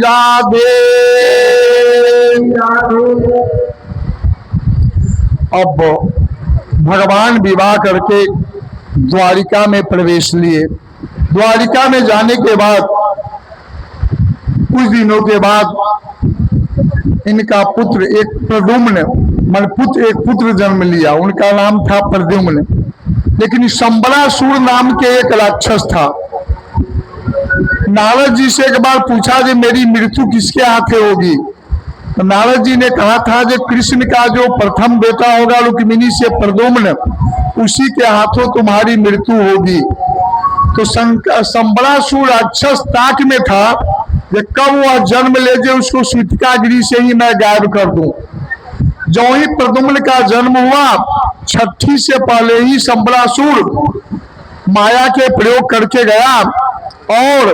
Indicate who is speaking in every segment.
Speaker 1: राधे। अब भगवान विवाह करके द्वारिका में प्रवेश लिए। द्वारिका में जाने के बाद कुछ दिनों के बाद इनका पुत्र एक प्रद्युम्न एक पुत्र जन्म लिया। उनका नाम था प्रद्युम्न। लेकिन संबलासुर नाम के एक राक्षस था। नारद जी से एक बार पूछा कि मेरी मृत्यु किसके हाथे होगी? तो नारद जी ने कहा था कि कृष्ण का जो प्रथम बेटा होगा रुक्मिणी से प्रद्युम्न, उसी के हाथों तुम्हारी मृत्यु होगी। तो संबलासुर राक्षस ताक में था कि कब वह जन्म ले जाए, उसको सूतिकागिरी से ही मैं गायब कर दूं। जो ही प्रद्युम्न का जन्म हुआ, छठी से पहले ही संबलासुर माया के प्रयोग करके गया और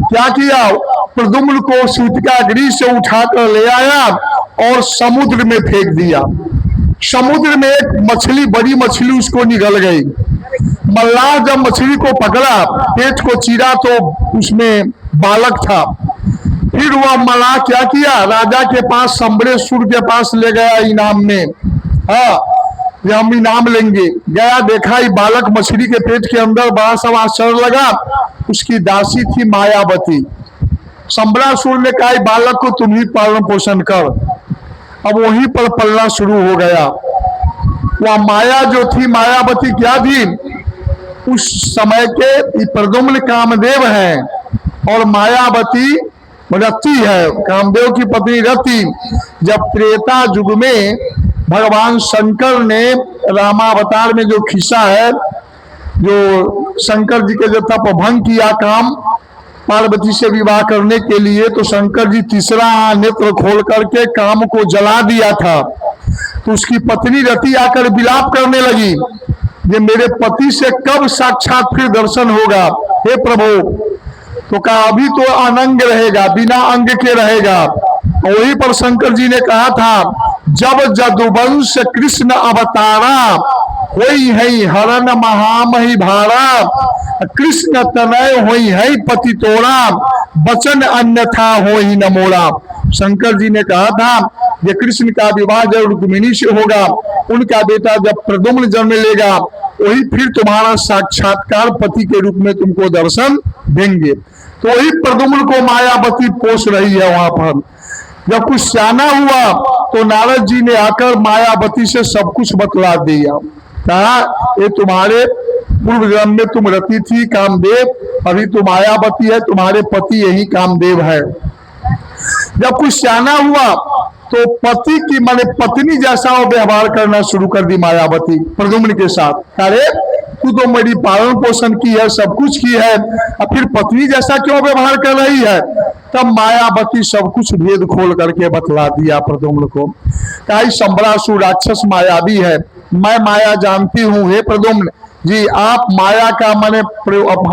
Speaker 1: क्या किया, प्रद्युम्न को सूतिकागिरी से उठाकर ले आया और समुद्र में फेंक दिया। समुद्र में एक मछली, बड़ी मछली उसको निगल गई। मल्लाह जब मछली को पकड़ा, पेट को चीरा तो उसमें बालक था। फिर वह मल्लाह क्या किया, राजा के पास, संबलेश्वर के पास ले गया इनाम में। हाँ, हम इनाम लेंगे। गया, देखा ये बालक मछली के पेट के अंदर, बड़ा सा आश्चर्य लगा। उसकी दासी थी मायावती। संबलासुर ने कहा बालक को तुम ही पालन पोषण कर। अब वहीं पर पलना शुरू हो गया। वह माया जो थी, मायावती क्या थी, उस समय के प्रद्युम्न कामदेव हैं और मायावती रति है, कामदेव की पत्नी रति। जब त्रेता युग में भगवान शंकर ने रामावतार में जो खिस्सा है, जो शंकर जी के जो तप भंग किया काम पार्वती से विवाह करने के लिए, तो शंकर जी तीसरा नेत्र खोल करके काम को जला दिया था। तो उसकी पत्नी रति आकर विलाप करने लगी, ये मेरे पति से कब साक्षात फिर दर्शन होगा, हे प्रभु। तो कहा अभी तो अनंग रहेगा, बिना अंग के रहेगा। वहीं पर शंकर जी ने कहा था, जब जदुवंश कृष्ण अवतारा, होई है हरण महामहि भारा, कृष्ण तनय होई है पति तोड़ा, वचन अन्यथा होई न मोड़ा। शंकर जी ने कहा था ये कृष्ण का विवाह जब रुक्मिणी से होगा, उनका बेटा जब प्रद्युम्न जन्म लेगा, वही फिर तुम्हारा साक्षात्कार पति के रूप में तुमको दर्शन देंगे। तो वही प्रद्युम्न को मायावती पोष रही है। वहां पर जब कुछ सियाना हुआ तो नारद जी ने आकर मायावती से सब कुछ बतला दिया। कहा ये तुम्हारे पूर्व जन्म में तुम रति थी कामदेव, अभी तुम मायावती है, तुम्हारे पति यही कामदेव है। जब कुछ सियाना हुआ तो पति की माने पत्नी जैसा वो व्यवहार करना शुरू कर दी मायावती प्रद्युम्न के साथ। अरे तू तो मेरी पालन पोषण की है, सब कुछ की है, अब फिर पत्नी जैसा क्यों व्यवहार कर रही है? तब मायावती सब कुछ भेद खोल करके बतला दिया प्रद्युम्न को। कहा संबलासुर राक्षस मायावी है, मैं माया जानती हूँ, हे प्रद्युम्न जी आप माया का मैंने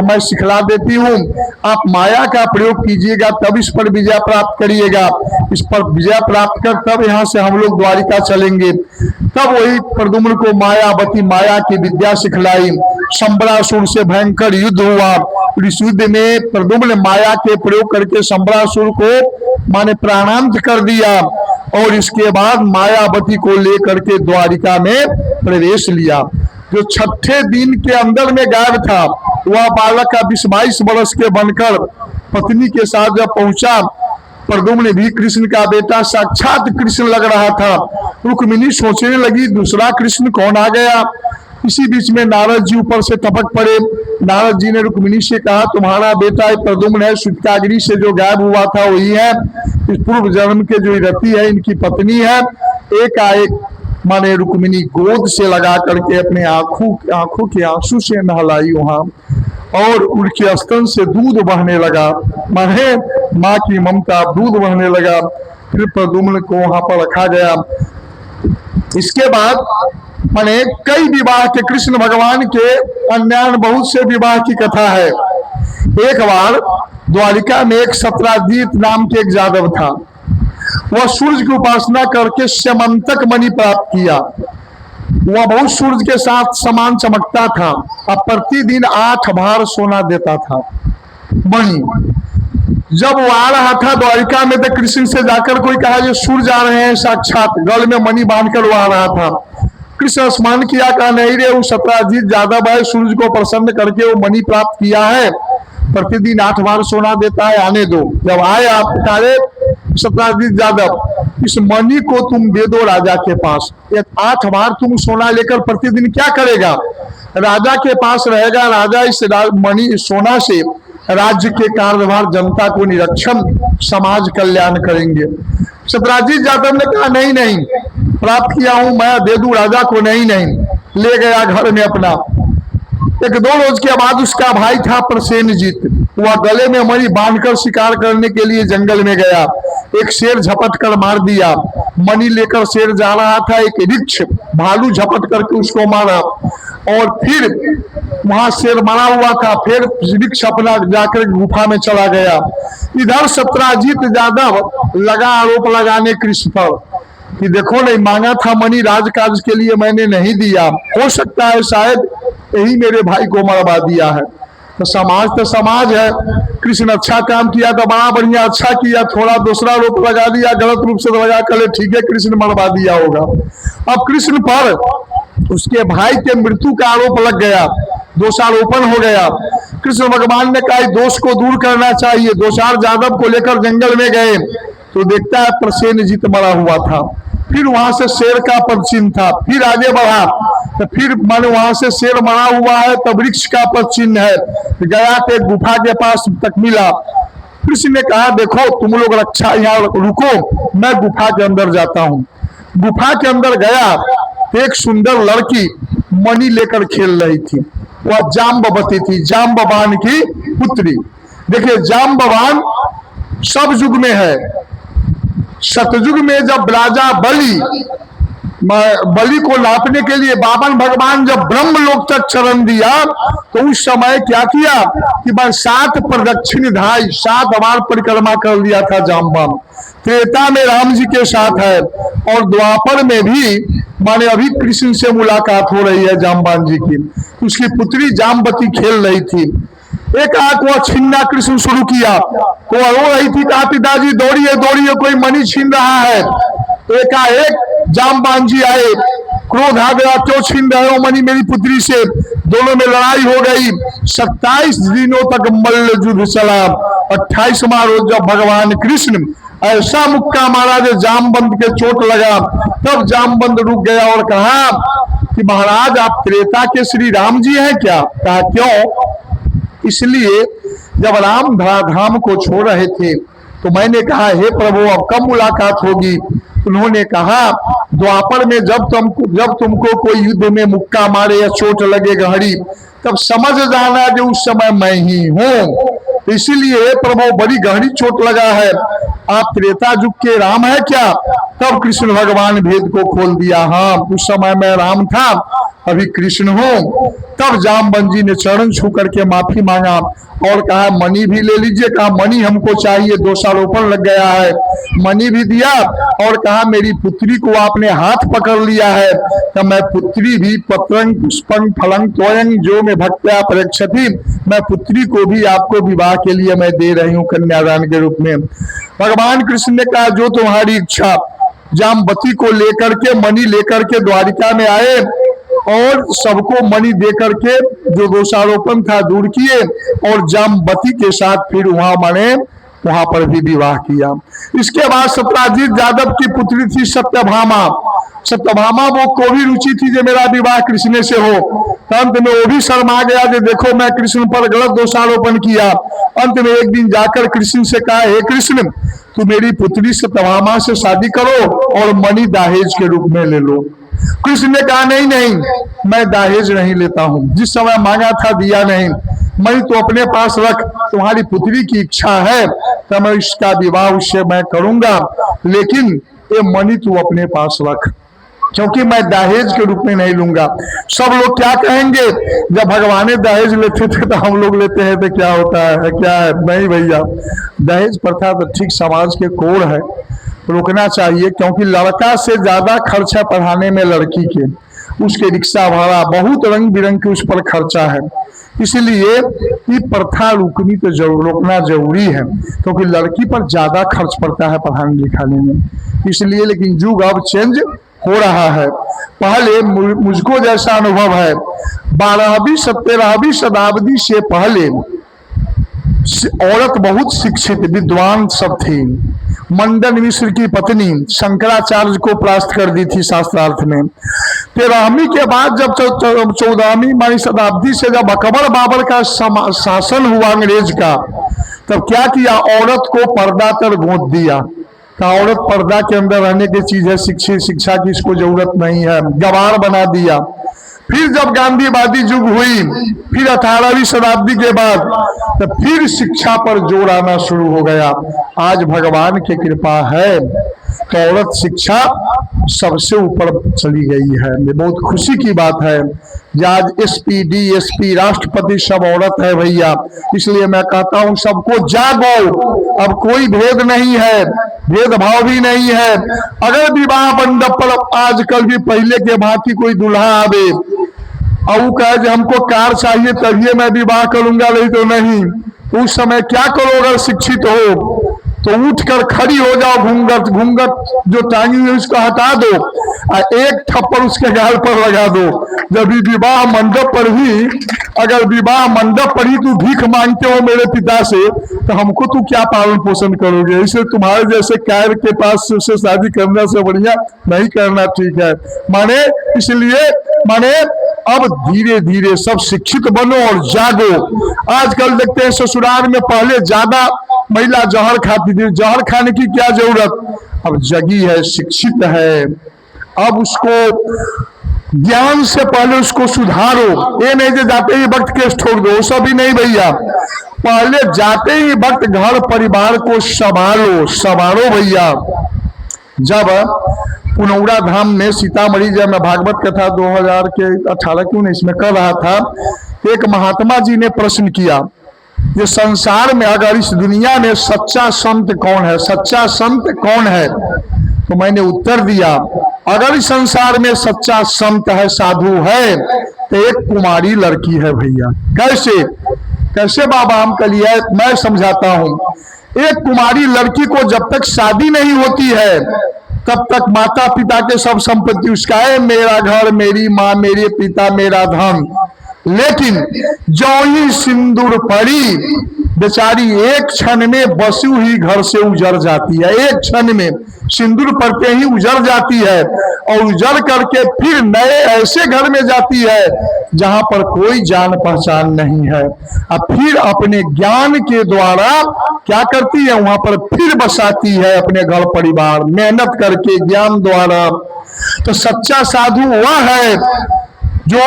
Speaker 1: मैं सिखला देती हूँ, आप माया का प्रयोग कीजिएगा तब इस पर विजय प्राप्त करिएगा। इस पर विजय प्राप्त कर तब यहाँ से हम लोग द्वारिका चलेंगे। तब वही प्रद्युम्न को मायावती माया की विद्या सिखलाई। संबलासुर से भयंकर युद्ध हुआ। इस युद्ध में प्रद्युम्न माया के प्रयोग करके संबलासुर को माने प्राणांत कर दिया और इसके बाद मायावती को लेकर के द्वारिका में प्रवेश लिया। जो छठे दिन के अंदर में गायब था, वह बालक का 22 वर्ष के बनकर पत्नी के साथ जब पहुंचा, प्रद्युम्न भी कृष्ण का बेटा साक्षात कृष्ण लग रहा था। रुक्मिणी सोचने लगी दूसरा कृष्ण कौन आ गया। इसी बीच में नारद जी ऊपर से टपक पड़े। नारद जी ने रुक्मिणी से कहा तुम्हारा बेटा प्रद्युम्न है, सूतिकागिरी से जो गायब हुआ था वही है, इस पूर्व जन्म के जो रति है इनकी पत्नी है। एकाएक माने रुक्मिणी गोद से लगा करके अपने आंखों के आंसू से नहलाई वहां और उनके स्तन से दूध बहने लगा, माने माँ की ममता दूध बहने लगा। फिर प्रद्युम्न को वहां पर रखा गया। इसके बाद माने कई विवाह के कृष्ण भगवान के अन्य बहुत से विवाह की कथा है। एक बार द्वारिका में एक सत्राजीत नाम के एक यादव था। वह सूर्य की उपासना करके स्यमंतक मणि प्राप्त किया। वह बहुत सूर्य के साथ समान चमकता था और प्रतिदिन 8 भार सोना देता था मणि। जब वो आ रहा था द्वारिका में तो कृष्ण से जाकर कोई कहा जो सूर्य जा रहे हैं साक्षात, गल में मणि बांधकर वो आ रहा था। कृष्ण स्मरण किया, कहा नहीं रे, वो सत्राजीत यादव है, सूर्य को प्रसन्न करके वो मणि प्राप्त किया है, प्रतिदिन 8 बार सोना देता है, आने दो। जब आए आप कहे सत्राजीत यादव, इस मणि को तुम दे दो राजा के पास, 8 बार तुम सोना लेकर प्रतिदिन क्या करेगा, राजा के पास रहेगा, राजा इस मणि सोना से राज्य के कार्यभार, जनता को निरक्षण, समाज कल्याण करेंगे। सत्राजीत यादव ने कहा नहीं नहीं, प्राप्त किया हूं मैं, दे दूं राजा को, नहीं नहीं। ले गया घर में अपना। 1-2 रोज के बाद उसका भाई था प्रसेनजीत, वह गले में मणि बांधकर शिकार करने के लिए जंगल में गया, एक शेर झपट कर मार दिया। मणि लेकर शेर जा रहा था, एक रिक्ष भालू झपट करके उसको मारा, और फिर वहां शेर मरा हुआ था, फिर रिक्ष अपना जाकर गुफा में चला गया। इधर सत्राजीत यादव लगा आरोप लगाने कृष्ण पर कि देखो नहीं, मांगा था मणि राजकाज के लिए, मैंने नहीं दिया, हो सकता है शायद यही मेरे भाई को मरवा दिया है। तो समाज है, कृष्ण अच्छा काम किया तो बड़ा बढ़िया, अच्छा किया, थोड़ा दूसरा आरोप लगा दिया, गलत रूप से लगा कर, ठीक है कृष्ण मरवा दिया होगा। अब कृष्ण पर उसके भाई के मृत्यु का आरोप लग गया, दोषारोपण हो गया। कृष्ण भगवान ने कहा दोष को दूर करना चाहिए। दोषार यादव को लेकर जंगल में गए तो देखता है प्रसेनजीत मरा हुआ था, फिर वहां से शेर का पदचिन्ह था, फिर आगे बढ़ा तो फिर माने वहां से शेर मरा हुआ है, तब वृक्ष का पदचिन्ह है, गया तो एक गुफा के पास तक मिला। कृष्ण ने कहा देखो तुम लोग रक्षा यहाँ रुको, मैं गुफा के अंदर जाता हूँ। गुफा के अंदर गया तो एक सुंदर लड़की मणि लेकर खेल रही थी, वह जाम्बवती थी, जाम्बवान की पुत्री। देखिए जाम्बवान सब युग में है, सतयुग में जब राजा बलि को नापने के लिए बावन भगवान जब ब्रह्मलोक तक चरण दिया तो उस समय क्या किया कि बस 7 प्रदक्षिण धाई 7 बार परिक्रमा कर लिया था जाम्बवान। त्रेता में राम जी के साथ है और द्वापर में भी माने अभी कृष्ण से मुलाकात हो रही है जाम्बवान जी की। उसकी पुत्री जाम्बवती खेल रही थी। एक आंख वह छीनना कृष्ण शुरू किया, तो वह रो रही थी, कहा पिताजी दौड़िए दौड़िए, कोई मणि छीन रहा है। एकाएक जाम्बवान जी आए, क्रोध आ गया, क्यों छीन रहे हो मणि मेरी पुत्री से। दोनों में लड़ाई हो गई, 27 दिनों तक मल्ल युद्ध चला। 28वां रोज जब भगवान कृष्ण ऐसा मुक्का मारा जो जामवंत के चोट लगा, तब जामवंत रुक गया और कहा कि महाराज आप त्रेता के श्री राम जी हैं क्या। कहा क्यों। इसलिए जब राम धराधाम को छोड़ रहे थे तो मैंने कहा हे प्रभु अब कब मुलाकात होगी। उन्होंने कहा द्वापर में जब तुमको कोई युद्ध में मुक्का मारे या चोट लगे गहरी, तब समझ जाना कि उस समय मैं ही हूं। इसीलिए प्रभु बड़ी गहरी चोट लगा है, आप त्रेता युग के राम है क्या। तब कृष्ण भगवान भेद को खोल दिया, हाँ उस समय मैं राम था, अभी कृष्ण हूं। तब जामवंत जी ने चरण छू करके माफी मांगा और कहा मणि भी ले लीजिए। कहा मणि हमको चाहिए, दोषारोपण लग गया है। मणि भी दिया और कहा मेरी पुत्री को आपने हाथ पकड़ लिया है तो मैं पुत्री भी पत्रंग पुष्पंग फलंग त्वयं जो में भक्त्या परीक्षति, मैं पुत्री को भी आपको विवाह के लिए मैं दे रही हूँ कन्यादान के रूप में। भगवान कृष्ण ने कहा जो तुम्हारी इच्छा। जामवती को लेकर के मणि लेकर के द्वारिका में आए और सबको मणि दे करके जो दोषारोपण था दूर किए और जामवती के साथ फिर वहां पर भी विवाह किया। इसके बाद सत्राजीत यादव की पुत्री थी सत्यभामा। सत्यभामा को भी रुचि थी जो मेरा विवाह कृष्ण से हो। अंत में वो भी शर्मा गया कि देखो मैं कृष्ण पर गलत दोषारोपण किया। अंत में एक दिन जाकर कृष्ण से कहा हे कृष्ण तू मेरी पुत्री सत्यभामा से शादी करो और मणि दहेज के रूप में ले लो। कृष्ण ने कहा नहीं नहीं मैं दहेज नहीं लेता हूं, जिस समय मांगा था दिया नहीं, मणि तो अपने पास रख, तुम्हारी पुत्री की इच्छा है तो मैं इसका विवाह उससे मैं करूंगा, लेकिन ये मणि तू अपने पास रख क्योंकि मैं दहेज के रूप में नहीं लूंगा। सब लोग क्या कहेंगे, जब भगवान दहेज लेते थे तो हम लोग लेते हैं तो क्या होता है, क्या है। नहीं भैया, दहेज प्रथा तो ठीक समाज के कोड है, रोकना चाहिए क्योंकि लड़का से ज्यादा खर्च है पढ़ाने में लड़की के। उसके रिक्शा भाड़ा, बहुत रंग बिरंग के उस पर खर्चा है। इसलिए ये प्रथा रुकनी तो रोकना जरूरी है, क्योंकि लड़की पर ज्यादा खर्च पड़ता है पढ़ाने लिखाने में। इसलिए लेकिन युग अब चेंज हो रहा है। पहले मुझको जैसा अनुभव है, 12वीं 13वीं शताब्दी से पहले औरत बहुत शिक्षित विद्वान सब थी। मंडन मिश्र की पत्नी शंकराचार्य को परास्त कर दी थी शास्त्रार्थ में। 13वीं के बाद जब 14वीं शताब्दी से जब अकबर बाबर का शासन हुआ अंग्रेज का, तब क्या किया, औरत को पर्दा तर गोद दिया। का औरत पर्दा के अंदर रहने की चीज है, शिक्षा की इसको जरूरत नहीं है, गवार बना दिया। फिर जब गांधीवादी युग हुई, फिर 18वीं शताब्दी के बाद, तो फिर शिक्षा पर जोर आना शुरू हो गया। आज भगवान की कृपा है तो औरत शिक्षा सबसे ऊपर चली गई है। ये बहुत खुशी की बात है। आज SP, DSP, राष्ट्रपति सब औरत है भैया। इसलिए मैं कहता हूं सबको जागो, अब कोई भेद नहीं है, भेदभाव भी नहीं है। अगर विवाह मंडप पर आजकल भी पहले के भांति कोई दूल्हा आवे और वो कहे हमको कार चाहिए तभी मैं विवाह करूंगा, नहीं तो नहीं, तो उस समय क्या करो? अगर शिक्षित हो तो उठकर खड़ी हो जाओ, घूंघट जो टांगी है उसको हटा दो और एक थप्पड़ उसके गाल पर लगा दो। जब विवाह मंडप पर ही, अगर विवाह मंडप पर ही तू भीख मांगते हो मेरे पिता से, तो हमको तू क्या पालन पोषण करोगे? इसे तुम्हारे जैसे कायर के पास उससे शादी करने से बढ़िया नहीं करना ठीक है। माने इसलिए अब धीरे धीरे सब शिक्षित बनो और जागो। आजकल देखते हैं ससुराल में पहले ज्यादा महिला जहर खाती थी, जहर खाने की क्या जरूरत, अब जगी है, शिक्षित है। अब उसको ज्ञान से पहले उसको सुधारो। ये नहीं कि जाते ही वक्त केस ठोक दो, सब ही नहीं भैया। पहले जाते ही वक्त घर परिवार को संभालो भैया। जब पुनौरा धाम में सीतामढ़ी, जब मैं भागवत कथा 2018 की 19 में कर रहा था, एक महात्मा जी ने प्रश्न किया, ये संसार में अगर इस दुनिया में सच्चा संत कौन है, सच्चा संत कौन है? तो मैंने उत्तर दिया, अगर इस संसार में सच्चा संत है, साधु है, तो एक कुमारी लड़की है भैया। कैसे बाबा? हम कलिए मैं समझाता हूं। एक कुमारी लड़की को जब तक शादी नहीं होती है तब तक माता पिता के सब संपत्ति उसका है, मेरा घर, मेरी माँ, मेरे पिता, मेरा धन। लेकिन जो ही सिंदूर पड़ी, बेचारी एक क्षण में बसी हुई घर से उजड़ जाती है। एक क्षण में सिंदूर पड़ते ही उजड़ जाती है और उजड़ करके फिर नए ऐसे घर में जाती है जहां पर कोई जान पहचान नहीं है। अब फिर अपने ज्ञान के द्वारा क्या करती है, वहां पर फिर बसाती है अपने घर परिवार, मेहनत करके ज्ञान द्वारा। तो सच्चा साधु वह है जो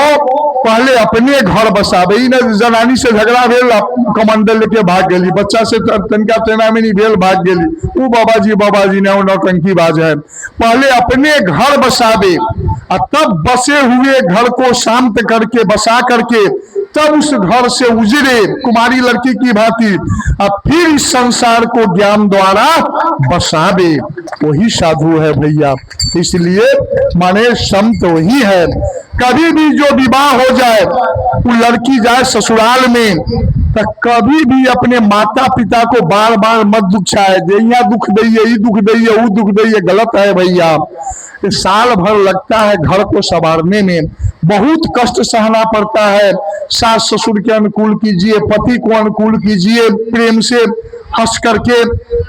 Speaker 1: पहले अपने घर बसावे। जनानी से झगड़ा भेल, कमंडल लेके भाग गई, बच्चा से तनका तेना में नहीं भेल, भाग गई, वो बाबा जी ने नौटंकी बाज है। पहले अपने घर बसावे और तब बसे हुए घर को शांत करके बसा करके तब उस घर से उजरे कुमारी लड़की की भांति, अब फिर इस संसार को ज्ञान द्वारा बसावे, वही साधु है भैया। इसलिए माने संत वही है। कभी भी जो विवाह हो जाए, वो लड़की जाए ससुराल में, तो कभी भी अपने माता पिता को बार बार मत दुखाए, यहाँ दुख दैये, ये दुख दैये, वो दुख दैये, गलत है भैया। साल भर लगता है घर को संवारने में, बहुत कष्ट सहना पड़ता है। सास ससुर के अनुकूल कीजिए, पति को अनुकूल कीजिए, प्रेम से हंस करके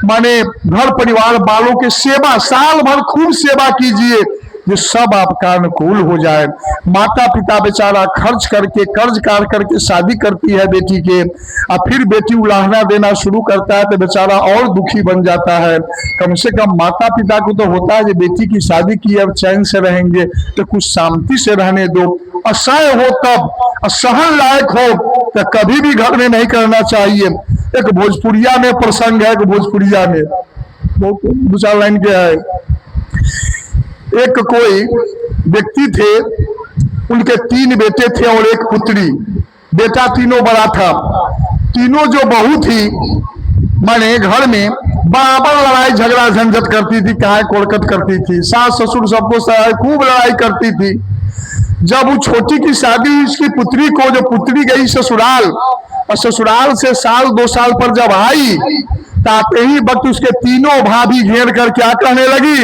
Speaker 1: माने घर परिवार वालों के सेवा, साल भर खूब सेवा कीजिए, ये सब आपका अनुकूल हो जाए। माता पिता बेचारा खर्च करके कर्ज कार करके शादी करती है बेटी के, और फिर बेटी उलाहना देना शुरू करता है तो बेचारा और दुखी बन जाता है। कम से कम माता पिता को तो होता है कि बेटी की शादी की, अब चैन से रहेंगे, तो कुछ शांति से रहने दो। असह्य हो तब, असहन लायक हो तो कभी भी घर में नहीं करना चाहिए। एक भोजपुरिया में प्रसंग है, भोजपुरिया में दो चार लाइन के है। एक कोई व्यक्ति थे, उनके 3 बेटे थे और एक पुत्री। बेटा तीनों बड़ा था, तीनों जो बहू थी माने घर में बराबर लड़ाई झगड़ा झंझट करती थी, कहा कोड़कट करती थी, सास ससुर सबको खूब लड़ाई करती थी। जब वो छोटी की शादी हुई, इसकी पुत्री को, जो पुत्री गई ससुराल, और ससुराल से साल 2 साल पर जब आई, ताते ही वक्त उसके तीनों भाभी घेर कर क्या कहने लगी,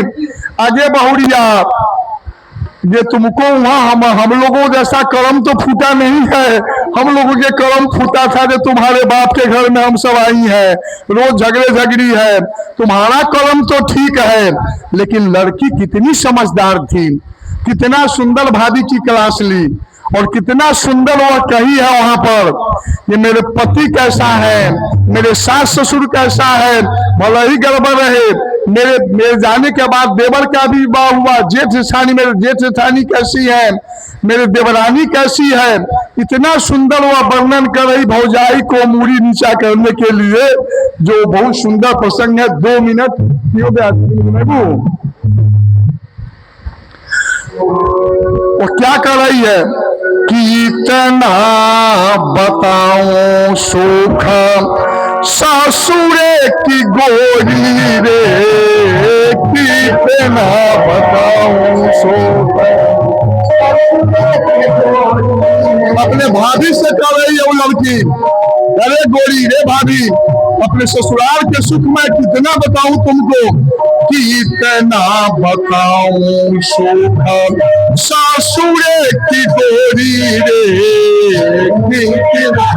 Speaker 1: अजय बहुरिया, ये तुमको वहां हम लोगों जैसा कर्म तो फूटा नहीं है। हम लोगों के कर्म फूटा था जो तुम्हारे बाप के घर में हम सब आई हैं, रोज झगड़े झगड़ी है। तुम्हारा कर्म तो ठीक है, लेकिन लड़की कितनी समझदार थी, कितना सुंदर भाभी की क्लास ली, और कितना सुंदर वह कही है वहां पर, ये मेरे पति कैसा है, मेरे सास ससुर कैसा है, भला ही गड़बड़ रहे, मेरे जाने के बाद देवर का भी विवाह हुआ, जेठ जेठानी, मेरे जेठ जेठानी कैसी है, मेरे देवरानी कैसी है, इतना सुंदर वह वर्णन कर रही भौजाई को मूड़ी नीचा करने के लिए, जो बहुत सुंदर प्रसंग है। 2 मिनट वो क्या कर रही है, कितना बताऊं सुख सासुरे की गोरी रे, कितना बताऊं सुख। अपने भाभी से कर रही है वो लड़की, अरे गोरी रे भाभी, अपने ससुराल के सुख में कितना बताऊं तुमको, कितना बताऊं सुख सासुरे की गोरी रे, कितना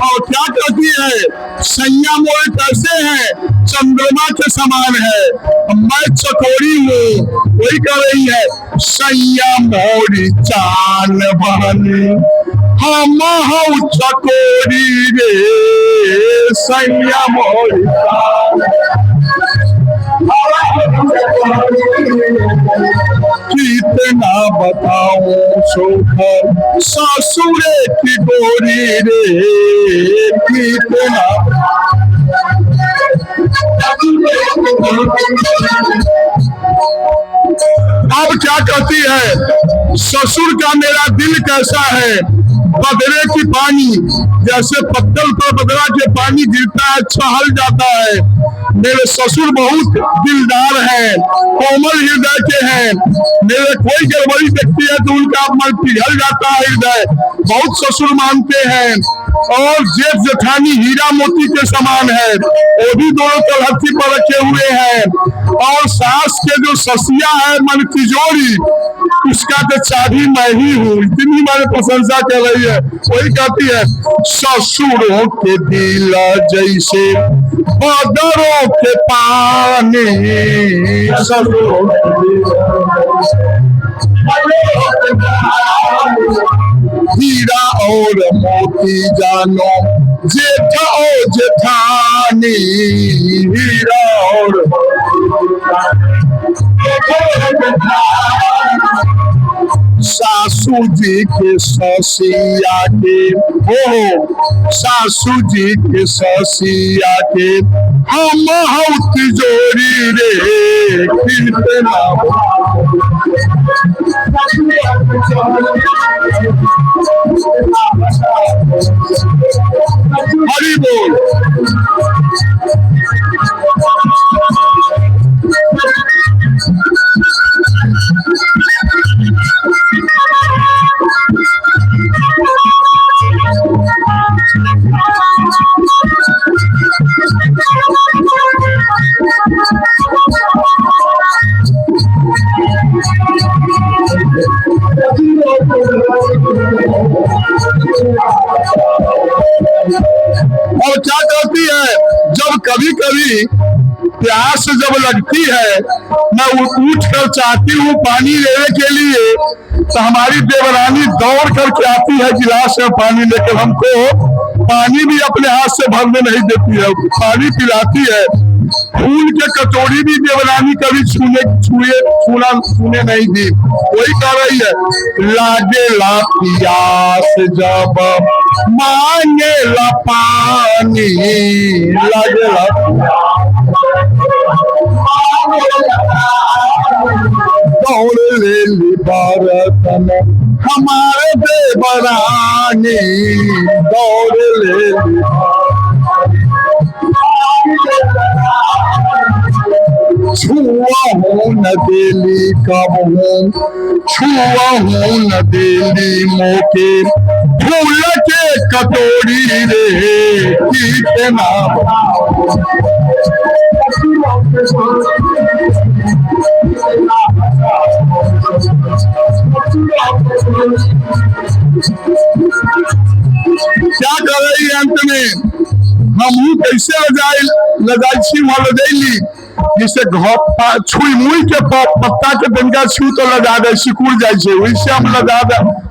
Speaker 1: और क्या कहती है, सैया मोर कैसे है, चंद्रमा के समान है, मैं चकोरी हूँ। वही कह रही है, सैया मोरी चान बहनी, हम हूँ चकोरी रे, सैया मोरी चान, कितना बताऊं सुख सासुरे की गोरी रे, कितना। अब क्या कहती है, ससुर का मेरा दिल कैसा है, बदरे की पानी, जैसे पत्थर पर बदरा के पानी गिरता है छहल जाता है। मेरे ससुर बहुत दिलदार हैं, कोमल हृदय के हैं, मेरे कोई गड़बड़ी देखती है तो उनका मन पिघल जाता है हृदय, बहुत ससुर मानते हैं। और जेठ जेठानी हीरा मोती के समान है, वो भी दोनों तलहटी पर रखे हुए हैं। और सास के जो ससिया है मन तिजोरी, उसका तो चाबी मैं ही हूँ, इतनी मैंने प्रशंसा कर रही है। वही कहती है, ससुरों के दिल जैसे बदरों के पानी, ससुरों हीरा और मोती जानो जेठ और जेठानी, हीरा और सासू जी के ससिया के, हो सासू जी के ससिया के, हम हूँ तिजोरी रे, कितना। हरि बोल। और क्या करती है, जब कभी कभी प्यास जब लगती है, मैं उठ कर चाहती हूँ पानी लेने के लिए, तो हमारी देवरानी दौड़ करके आती है गिलास में पानी लेकर, हमको पानी भी अपने हाथ से भरने नहीं देती है, पानी पिलाती है। फूल के कटोरी भी देवरानी कभी छूने नहीं दी। वही कह रही है, लागे ला प्यास जब मांगे ला पानी, लागे ला दौड़ ले ली बरतन हमारे देवरानी, दौड़ ले ली छुआ हूँ न दिली कब हूँ, छुआ हूँ न दिली मोके फूल के कटोरी रे कितना। क्या कर रही है अंत में, हम कैसे लजाई जिसे छुई मुई के पत्ता के तनका छू तो लगा दे सिकुड़ जाए, वैसे हम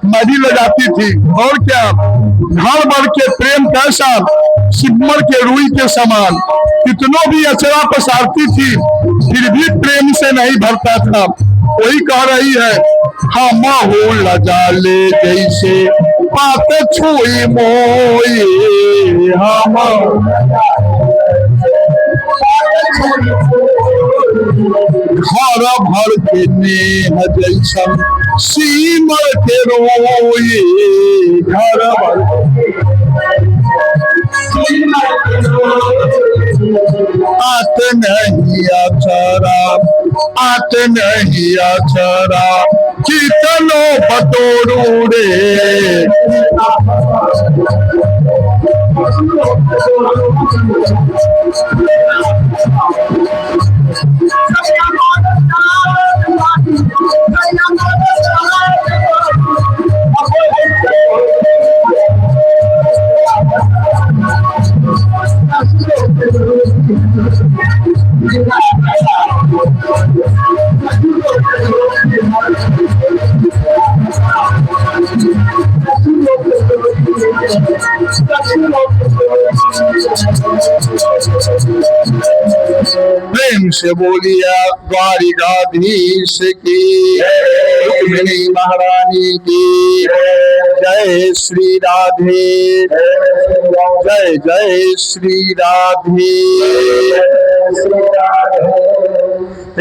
Speaker 1: मरी लगाती थी। और क्या घर भर के प्रेम कैसा, सिमर के रुई के समान, कितनों भी अचरा पसारती थी फिर भी प्रेम से नहीं भरता था। वही कह रही है, हम हो लजा ले जैसे बात छुई मोई, हम घर भर के नेह जैसन सीमर के रोई, घर भर आत नहीं अचरा कितनो बटोरू रे। प्रेम से बोलिया द्वारिकाधीश की, रुक्मिणी महारानी की जय श्री राधे, जय जय श्री राधे।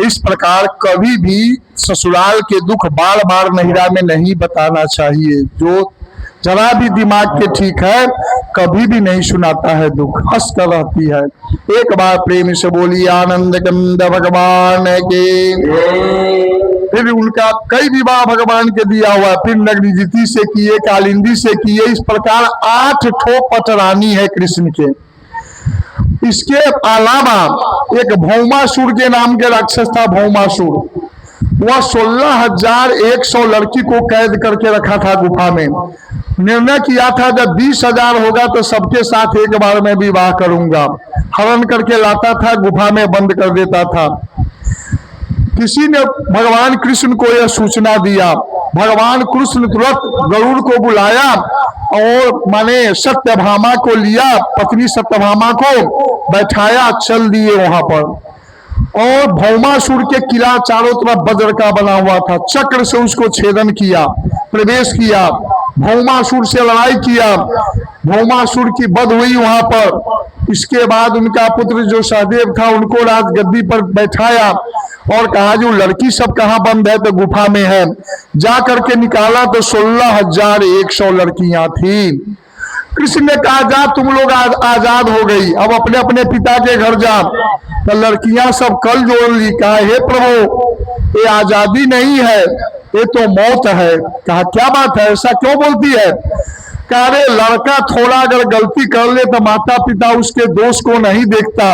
Speaker 1: इस प्रकार कभी भी ससुराल के दुख बार बार नैहरा में नहीं बताना चाहिए। जो जरा भी दिमाग के ठीक है कभी भी नहीं सुनाता है दुख, हंस कर रहती है। एक बार प्रेम से बोली आनंद कंद भगवान के। फिर उनका कई विवाह भगवान के दिया हुआ, फिर नगरीजिति से किए, कालिंदी से किए, इस प्रकार 8 ठो पटरानी है कृष्ण के। इसके अलावा एक भौमासुर के नाम के राक्षस था, भौमासुर। वह 16,100 लड़की को कैद करके रखा था गुफा में। निर्णय किया था जब 20,000 होगा तो सबके साथ एक बार में विवाह करूंगा। हरण करके लाता था, गुफा में बंद कर देता था। किसी ने भगवान कृष्ण को यह सूचना दिया। भगवान कृष्ण तुरंत गरुड़ को बुलाया और माने सत्यभामा को लिया, पत्नी सत्यभामा को बैठाया, चल दिए वहां पर। और भौमासुर के किला चारों तरफ वज्र का बना हुआ था, चक्र से उसको छेदन किया, प्रवेश किया, भौमासुर से लड़ाई किया, भौमासुर की वध हुई वहां पर। इसके बाद उनका पुत्र जो सहदेव था उनको राजगद्दी पर बैठाया और कहा जो लड़की सब कहाँ बंद है, तो गुफा में है। जा करके निकाला तो 16,100 लड़कियां थी। कृष्ण ने कहा जा तुम लोग आजाद हो गई, अब अपने अपने पिता के घर जा। तो लड़कियां सब कल जोड़ ली, कहा हे प्रभु ये आजादी नहीं है, ये तो मौत है। कहा क्या बात है, ऐसा क्यों बोलती है? कहा अरे लड़का थोड़ा अगर गलती कर ले तो माता पिता उसके दोष को नहीं देखता,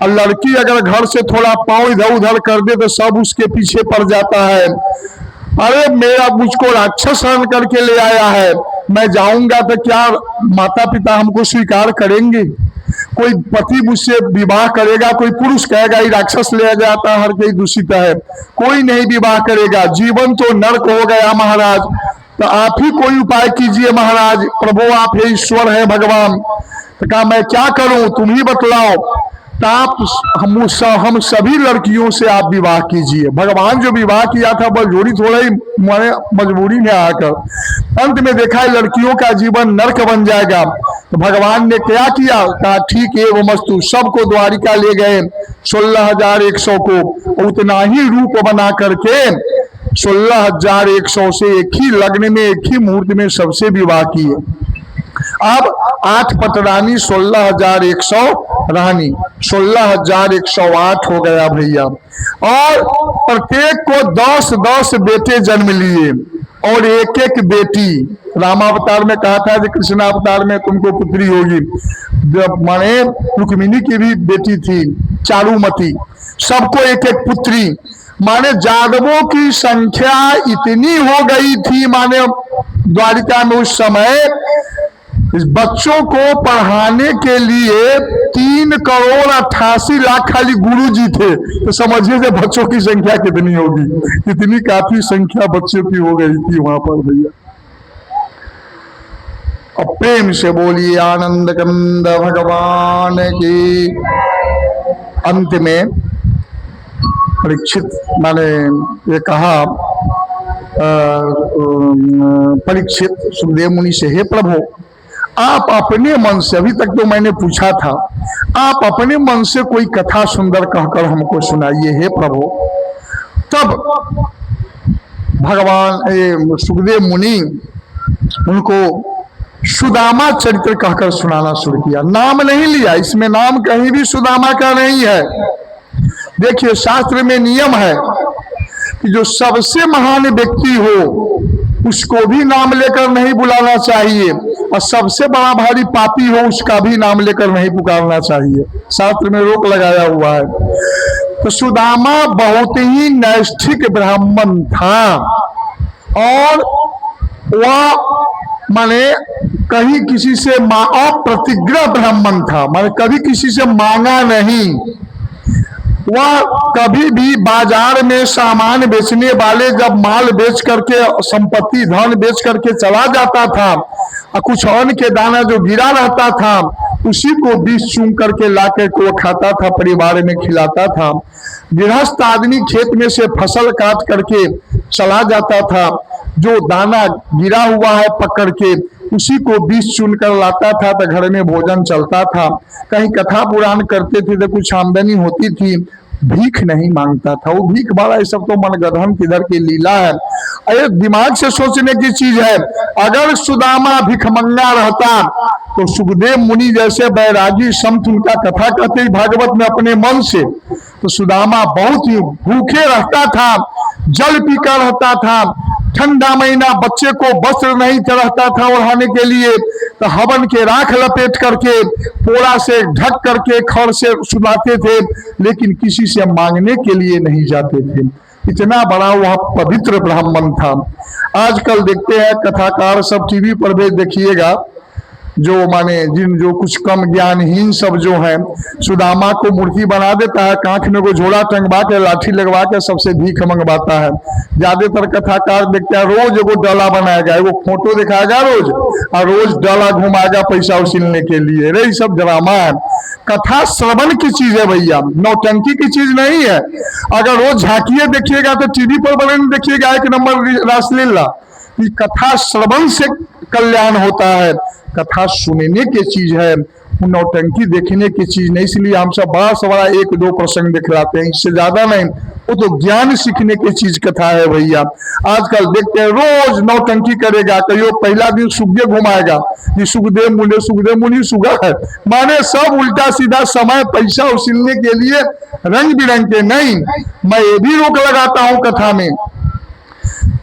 Speaker 1: और लड़की अगर घर से थोड़ा पांव इधर उधर कर दे तो सब उसके पीछे पड़ जाता है। अरे मेरा मुझको राक्षस हरण करके ले आया है, मैं जाऊंगा तो क्या माता पिता हमको स्वीकार करेंगे? कोई पति मुझसे विवाह करेगा, कोई पुरुष कहेगा ये राक्षस ले जाता हर कोई दूषित है, कोई नहीं विवाह करेगा, जीवन तो नर्क हो गया महाराज। तो आप ही कोई उपाय कीजिए महाराज, प्रभु आप है ईश्वर है भगवान। तो कहा मैं क्या करूं, तुम ही बतलाओ। तो आप हम सभी लड़कियों से आप विवाह कीजिए। भगवान जो विवाह किया था बलजोड़ी थोड़ा ही मजबूरी में आकर, अंत में देखा है लड़कियों का जीवन नर्क बन जाएगा। तो भगवान ने क्या किया, कहा ठीक है वो मस्तु, सबको द्वारिका ले गए 16,100 को, उतना ही रूप बना करके 16,100 से एक ही लग्न में एक ही मुहूर्त में सबसे विवाह किए। अब 8 पटरानी 16,100 रानी, 16,108 हो गया भैया। और प्रत्येक को 10-10 बेटे जन्म लिए और एक एक बेटी। रामावतार में कहा था कि कृष्णावतार में तुमको पुत्री होगी, जब माने रुक्मिणी की भी बेटी थी चारुमती, सबको एक एक पुत्री। माने जादवों की संख्या इतनी हो गई थी, माने द्वारिका में उस समय इस बच्चों को पढ़ाने के लिए 3,88,00,000 खाली गुरुजी थे। तो समझिए कि बच्चों की संख्या कितनी होगी, इतनी काफी संख्या बच्चों की हो गई थी वहां पर भैया। अब प्रेम से बोलिए आनंद कंद भगवान की। अंत में परीक्षित माने ये कहा परीक्षित सुखदेव मुनि से, हे प्रभु आप अपने मन से, अभी तक तो मैंने पूछा था, आप अपने मन से कोई कथा सुंदर कहकर हमको सुनाइए हे प्रभु। तब भगवान सुखदेव मुनि उनको सुदामा चरित्र कहकर सुनाना शुरू किया। नाम नहीं लिया, इसमें नाम कहीं भी सुदामा का नहीं है। देखिए शास्त्र में नियम है कि जो सबसे महान व्यक्ति हो उसको भी नाम लेकर नहीं बुलाना चाहिए, और सबसे बड़ा भारी पापी हो उसका भी नाम लेकर नहीं पुकारना चाहिए। शास्त्र में रोक लगाया हुआ है। तो सुदामा बहुत ही नैष्ठिक ब्राह्मण था, और वह माने कहीं किसी से अप्रतिग्रह ब्राह्मण था, माने कभी किसी से मांगा नहीं। वह कभी भी बाजार में सामान बेचने वाले जब माल बेच करके, संपत्ति धन बेच करके चला जाता था, और कुछ अन्न के दाना जो गिरा रहता था उसी को बीज चुन करके लाकर को खाता था, परिवार में खिलाता था। गृहस्थ आदमी खेत में से फसल काट करके चला जाता था, जो दाना गिरा हुआ है पकड़ के उसी को बीज चुन कर लाता था, तो घर में भोजन चलता था। कहीं कथा पुराण करते थे तो कुछ आमदनी होती थी, भीख नहीं मांगता था। वो भीख वाला ये सब तो मनगढ़ंत किधर की लीला है, अरे दिमाग से सोचने की चीज है। अगर सुदामा भिखमंगा रहता तो सुखदेव मुनि जैसे बैरागी संत उनका कथा कहते भागवत में अपने मन से, तो सुदामा बहुत ही भूखे रहता था, जल पीकर रहता था, ठंडा महीना बच्चे को वस्त्र नहीं रहता था ओढ़ाने के लिए, तो हवन के राख लपेट करके पोड़ा से ढक करके खड़ से सुलाते थे, लेकिन किसी से मांगने के लिए नहीं जाते थे। इतना बड़ा वह पवित्र ब्राह्मण था। आजकल देखते हैं कथाकार सब टीवी पर भी देखिएगा, जो माने जो कुछ कम ज्ञानहीन सब जो है, सुदामा को मूर्ति बना देता है, कांख में को झोला टंगवा के लाठी लगवा के सबसे भीख मंगवाता है। ज्यादातर कथाकार देखते हैं रोज एगो डाला बनाएगा, एगो फोटो दिखाएगा रोज, और रोज डाला घुमाएगा पैसा उसीलने के लिए। रे सब ड्रामा है। कथा श्रवण की चीज है भैया, नौटंकी की चीज नहीं है। अगर रोज झांकिए देखिएगा तो टीवी पर बने देखिएगा 1 नंबर रासलीला। कथा श्रवण से कल्याण होता है, कथा सुनने की चीज है, नौटंकी देखने की चीज नहीं। इसलिए हम सब बड़ा से बड़ा 1-2 प्रसंग दिखलाते हैं, इससे ज्यादा नहीं। वो तो ज्ञान सीखने की चीज कथा है भैया। आजकल देखते हैं रोज नौटंकी करेगा, कहियो पहला दिन सुगे घुमाएगा, ये सुखदेव मुनि सुगा है, माने सब उल्टा सीधा समय पैसा उसीलने के लिए रंग बिरंग के। नहीं, मैं ये भी रोक लगाता हूँ कथा में।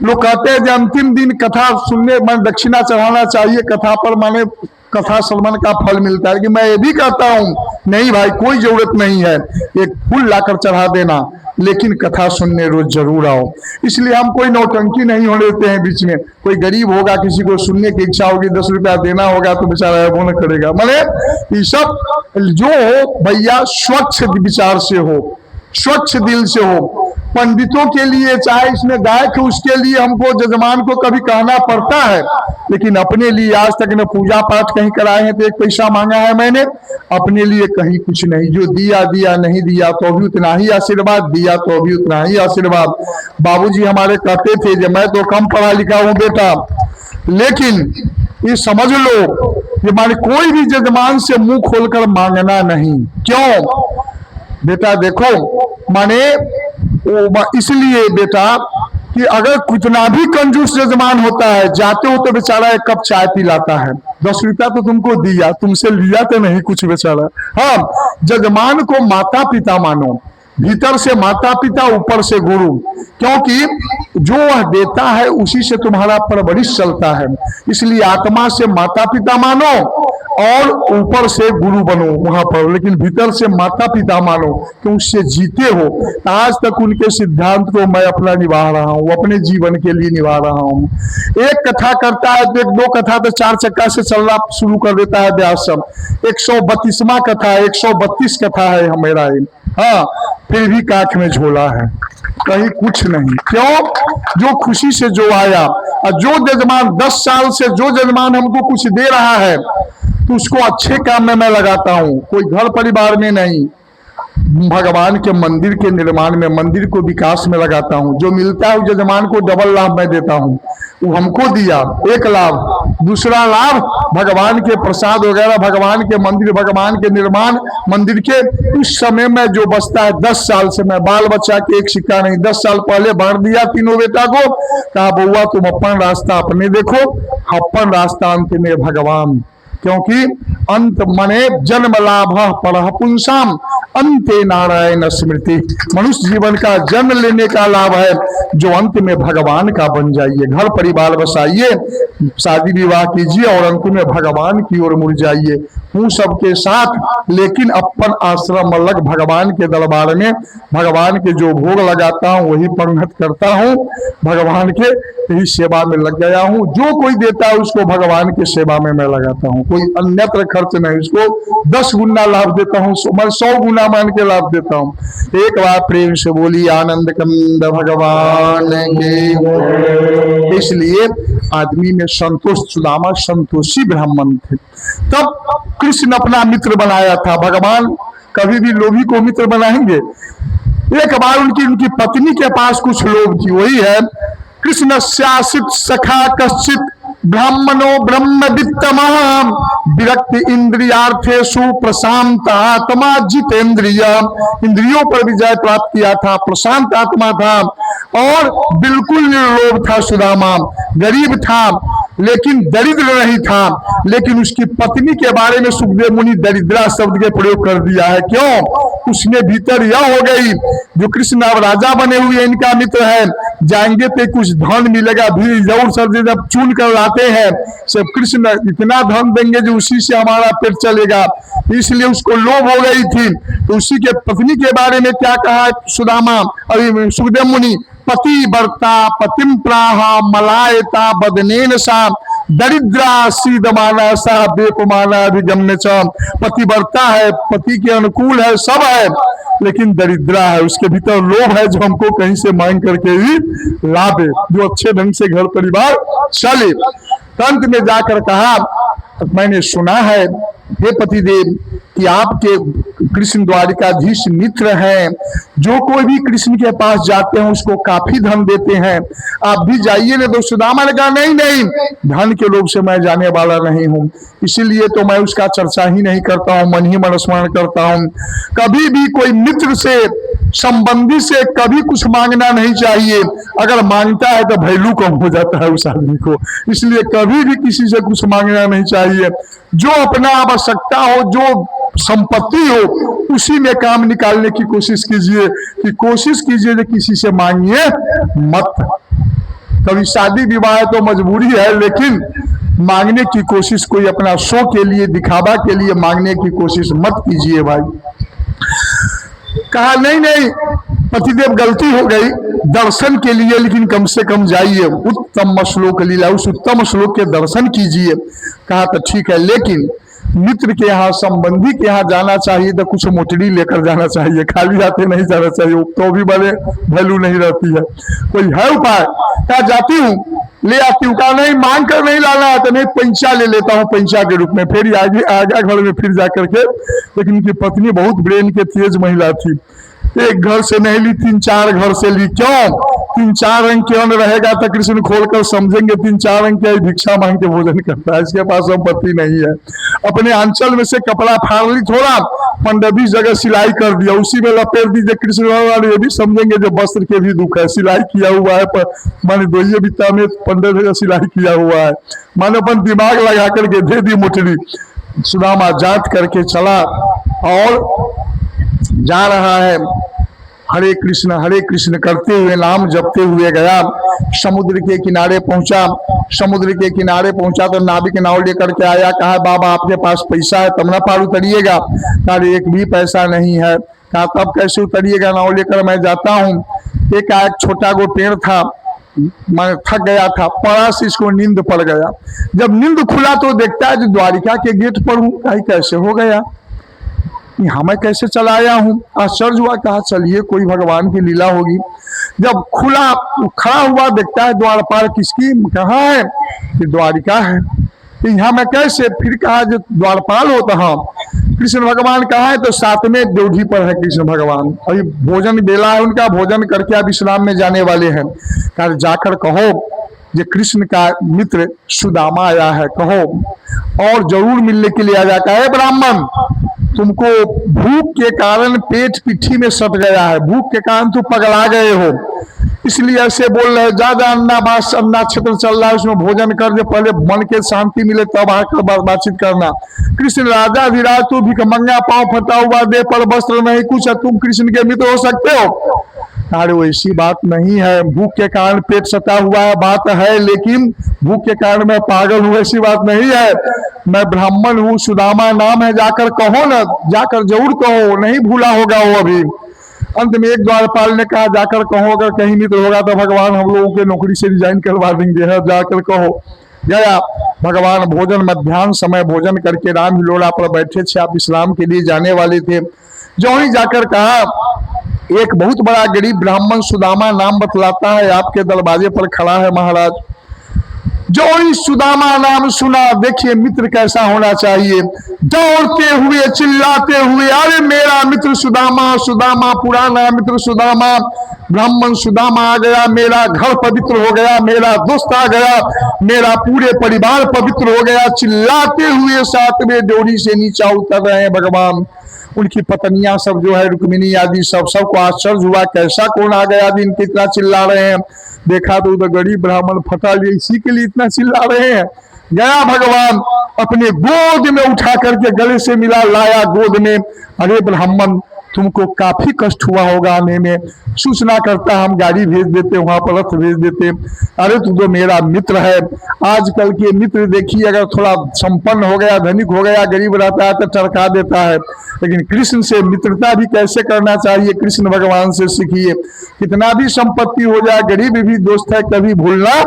Speaker 1: लोग कहते हैं कि अंतिम दिन कथा सुनने मन दक्षिणा चढ़ाना चाहिए, कथा पर माने कथा श्रवण का फल मिलता है कि मैं ये भी कहता हूं नहीं भाई कोई जरूरत नहीं है, एक फूल लाकर चढ़ा देना, लेकिन कथा सुनने रोज जरूर आओ। इसलिए हम कोई नौटंकी नहीं होने देते हैं बीच में। कोई गरीब होगा, किसी को सुनने की इच्छा होगी, 10 रुपया देना होगा तो बेचारा वो न करेगा। माने ये सब जो हो भैया स्वच्छ विचार से हो, स्वच्छ दिल से हो। पंडितों के लिए चाहे इसमें गायक है उसके लिए हमको जजमान को कभी कहना पड़ता है, लेकिन अपने लिए आज तक न पूजा पाठ कहीं कराए हैं तो एक पैसा मांगा है मैंने, अपने लिए कहीं कुछ नहीं। जो दिया दिया, नहीं दिया तो भी उतना ही आशीर्वाद, दिया तो भी उतना ही आशीर्वाद। बाबूजी हमारे कहते थे कि मैं तो कम पढ़ा लिखा हूं बेटा, लेकिन ये समझ लो कि माने कोई भी जजमान से मुंह खोलकर मांगना नहीं। क्यों बेटा? देखो माने इसलिए बेटा कि अगर कितना भी कंजूस जजमान होता है, जाते हो तो बेचारा एक कप चाय पिलाता है, 10 रुपया तो तुमको दिया, तुमसे लिया तो नहीं कुछ बेचारा। हाँ, जजमान को माता पिता मानो, भीतर से माता पिता, ऊपर से गुरु, क्योंकि जो वह देता है उसी से तुम्हारा परवरिश चलता है। इसलिए आत्मा से माता पिता मानो और ऊपर से गुरु बनो वहां पर, लेकिन भीतर से माता पिता मानो कि उससे जीते हो। आज तक उनके सिद्धांत को मैं अपना निभा रहा हूं, अपने जीवन के लिए निभा रहा हूं। एक कथा करता है तो एक दो कथा तो 4 चक्का से चलना शुरू कर देता है व्यासम। 132वां कथा, 132 कथा है मेरा। हाँ, फिर भी काख में झोला है, कहीं कुछ नहीं। क्यों? जो खुशी से जो आया, और जो जजमान 10 साल से जो जजमान हमको कुछ दे रहा है तो उसको अच्छे काम में मैं लगाता हूं, कोई घर परिवार में नहीं, भगवान के मंदिर के निर्माण में, मंदिर को विकास में लगाता हूं। जो मिलता है जजमान को डबल लाभ मैं देता हूं। वो हमको दिया एक लाभ, दूसरा लाभ भगवान के प्रसाद वगैरह, भगवान के मंदिर, भगवान के निर्माण, मंदिर के उस समय में जो बचता है 10 साल से मैं बाल बच्चा के एक सिक्का नहीं, 10 साल पहले बांट दिया तीनों बेटा को, कहा बउआ तुम अपन रास्ता अपने देखो, अपन रास्ता अंत में भगवान। क्योंकि अंत मने जन्म लाभ परह पुंसाम अंते नारायण स्मृति। मनुष्य जीवन का जन्म लेने का लाभ है जो अंत में भगवान का बन जाइए। घर परिवार बसाइए, शादी विवाह कीजिए और अंत में भगवान की ओर मुड़ जाइए। हूँ सबके साथ, लेकिन अपन आश्रम अलग, भगवान के दरबार में भगवान के जो भोग लगाता हूँ वही पंगत करता हूँ, भगवान के यही सेवा में लग गया हूँ। जो कोई देता है उसको भगवान की सेवा में मैं लगाता हूँ, कोई अन्यत्र खर्च नहीं। उसको 10 गुना लाभ देता हूँ, मैं 100 गुना मान के लाभ देता हूँ। एक बार प्रेम से बोली आनंद कंद भगवान के। इसलिए आदमी में संतोष, सुदामा संतोषी ब्राह्मण थे। तब कृष्ण अपना मित्र बनाया था। भगवान कभी भी लोभी को मित्र बनाएंगे? एक बार उनकी पत्नी के पास कुछ लोभ थी, वही है कृष्ण शासित सखा कश्चित ब्राह्मणो ब्रह्म वित्तमः विरक्त इंद्रियार्थेषु प्रशांत आत्मा जितेंद्रिय। इंद्रियों पर विजय प्राप्त किया था, प्रशांत आत्मा था और बिल्कुल निर्लोभ था। सुदामा गरीब था लेकिन दरिद्र नहीं था। लेकिन उसकी पत्नी के बारे में सुखदेव मुनि दरिद्रा शब्द के प्रयोग कर दिया है। क्यों? उसने भीतर यह हो गई, जो कृष्ण अब राजा बने हुए इनका मित्र है, जाएंगे तो कुछ धन मिलेगा, भी जरूर सर जब चुन कर लाते हैं सब कृष्ण इतना धन देंगे जो उसी से हमारा पेट चलेगा, इसलिए उसको लोभ हो गई थी। तो उसी के पत्नी के बारे में क्या कहा सुदामा, अभी सुखदेव मुनि, पति वर्ता पतिम प्राह मलायता बदनेन सा दरिद्रा सीधमाना सा बेपमाना अभिगम्य च। पति वर्ता है, पति के अनुकूल है, सब है, लेकिन दरिद्रा है, उसके भीतर लोभ है जो हमको कहीं से मांग करके ही लावे, जो अच्छे ढंग से घर परिवार चले। अंत में जाकर कहा मैंने सुना है हे पतिदेव कि आपके कृष्ण द्वारिकाधीश मित्र हैं, जो कोई भी कृष्ण के पास जाते हैं उसको काफी धन देते हैं, आप भी जाइए ना। तो सुदामा ने कहा नहीं नहीं, धन के लोग से मैं जाने वाला नहीं हूं, इसीलिए तो मैं उसका चर्चा ही नहीं करता हूं, मन ही मन स्मरण करता हूं। कभी भी कोई मित्र से, संबंधी से कभी कुछ मांगना नहीं चाहिए। अगर मांगता है तो वैल्यू कम हो जाता है उस आदमी को, इसलिए कभी भी किसी से कुछ मांगना नहीं चाहिए। जो अपना आवश्यकता हो, जो संपत्ति हो, उसी में काम निकालने की कोशिश कीजिए, कि किसी से मांगिए मत। कभी शादी विवाह तो मजबूरी है, लेकिन मांगने की कोशिश कोई अपना शो के लिए, दिखावा के लिए मांगने की कोशिश मत कीजिए भाई। कहा नहीं नहीं पतिदेव गलती हो गई, दर्शन के लिए लेकिन कम से कम जाइए, उत्तम श्लोक लीला, उस उत्तम श्लोक के दर्शन कीजिए। कहा तो ठीक है, लेकिन मित्र के यहाँ, संबंधी के यहाँ जाना चाहिए तो कुछ मोटरी लेकर जाना चाहिए, खाली हाथे नहीं जाना चाहिए, तो भी बड़े वैल्यू नहीं रहती है। कोई है उपाय? क्या जाती हूँ ले आती हूँ। कहा नहीं मांग कर नहीं लाना है, तो नहीं पैंचा ले लेता हूँ पैंचा के रूप में, फिर आगे आगे घर में फिर जा करके। लेकिन उनकी पत्नी बहुत ब्रेन के तेज महिला थी, एक घर से नहीं ली, 3-4 घर से ली। क्यों? 3-4 रंग के अन्न रहेगा तो कृष्ण खोलकर समझेंगे 3-4 रंग के भिक्षा मांग के भोजन करता है, इसके पास संपत्ति नहीं है। अपने अंचल में से कपड़ा फाड़ ली थोड़ा, 15-20 जगह सिलाई कर दिया, उसी में लपेट दीजिए। कृष्ण भगवान ये भी समझेंगे जो वस्त्र के भी दुख है, सिलाई किया हुआ है, पर माने दोइये बिता में 15 जगह सिलाई किया हुआ है, माने अपन दिमाग लगा करके दे दी मुठली। सुदामा जांच करके चला और जा रहा है, हरे कृष्ण करते हुए नाम जपते हुए गया। समुद्र के किनारे पहुंचा, समुद्र के किनारे पहुंचा तो नाविक नाव लेकर के आया। कहा बाबा आपके पास पैसा है तब ना पार उतरिएगा? कहा एक भी पैसा नहीं है। कहा तब कैसे उतरिएगा? नाव लेकर मैं जाता हूँ। एक छोटा गो पेड़ था, मैं थक गया था, पड़ा से इसको नींद पड़ गया। जब नींद खुला तो देखता है जो द्वारिका के गेट पर हूँ। कहा कैसे हो गया, यहाँ मैं कैसे चला आया हूँ? आश्चर्य हुआ। कहा चलिए कोई भगवान की लीला होगी। जब खुला खड़ा हुआ देखता है द्वारपाल किसकी, कहाँ है? कि द्वारिका है। तो यहाँ मैं कैसे? फिर कहा जो द्वारपाल होता है कृष्ण भगवान कहाँ है? तो 7वें ड्योढ़ी पर है कृष्ण भगवान। अभी भोजन बेला है उनका, भोजन करके अब विश्राम में जाने वाले हैं। कहा जाकर कहो ये कृष्ण का मित्र सुदामा आया है, कहो और जरूर मिलने के लिए आ जाता है। ब्राह्मण तुमको भूख के कारण पेट पिट्ठी में सट गया है, भूख के कारण तुम पगला गए हो, इसलिए ऐसे बोल रहे। ज्यादा अन्ना क्षेत्र चल रहा है, उसमें भोजन कर दे, पहले मन के शांति मिले तब आकर बातचीत करना। कृष्ण राजा विराज तू भिखमंगा, पांव फटा हुआ, दे पर वस्त्र नहीं कुछ है, तुम कृष्ण के मित्र हो सकते हो? अरे वैसी बात नहीं है, भूख के कारण पेट सटा हुआ है बात है, लेकिन भूख के कारण मैं पागल हूँ ऐसी बात नहीं है। मैं ब्राह्मण हूँ, सुदामा नाम है, जाकर कहो ना, जाकर जरूर कहो, नहीं भूला होगा वो अभी। अंत में एक द्वारपाल ने कहा जाकर कहो, अगर कहीं मित्र होगा तो भगवान हम लोगों के नौकरी से रिजाइन करवा देंगे, है जाकर कहो। गया भगवान भोजन मध्याह्न समय भोजन करके राम हिलोड़ा पर बैठे थे, आप विश्राम के लिए जाने वाले थे। जो ही जाकर कहा, एक बहुत बड़ा गरीब ब्राह्मण सुदामा नाम बतलाता है, आपके दरवाजे पर खड़ा है महाराज। जो ही सुदामा नाम सुना, देखिए मित्र कैसा होना चाहिए, दौड़ते हुए चिल्लाते हुए, अरे मेरा मित्र सुदामा, सुदामा पुराना मित्र सुदामा, ब्राह्मण सुदामा आ गया, मेरा घर पवित्र हो गया, मेरा दोस्त आ गया, मेरा पूरे परिवार पवित्र हो गया। चिल्लाते हुए 7वें ड्योढ़ी से नीचा उतर रहे हैं भगवान। उनकी पत्नियां सब जो है रुक्मिणी आदि सबको आश्चर्य हुआ, कैसा कौन आ गया दिन कितना चिल्ला रहे हैं। देखा तो उधर गरीब ब्राह्मण फटा लिए, इसी के लिए इतना चिल्ला रहे हैं। गया भगवान अपने गोद में उठा करके गले से मिला, लाया गोद में। अरे ब्राह्मण तुमको काफी कष्ट हुआ होगा आने में, सूचना करता हम गाड़ी भेज देते, वहां पर रथ भेज देते। अरे तू तो मेरा मित्र है। आजकल के मित्र देखिए, अगर थोड़ा संपन्न हो गया, धनिक हो गया, गरीब रहता है तो टरका देता है, लेकिन कृष्ण से मित्रता भी कैसे करना चाहिए कृष्ण भगवान से सीखिए। कितना भी संपत्ति हो जाए, गरीब भी दोस्त है, कभी भूलना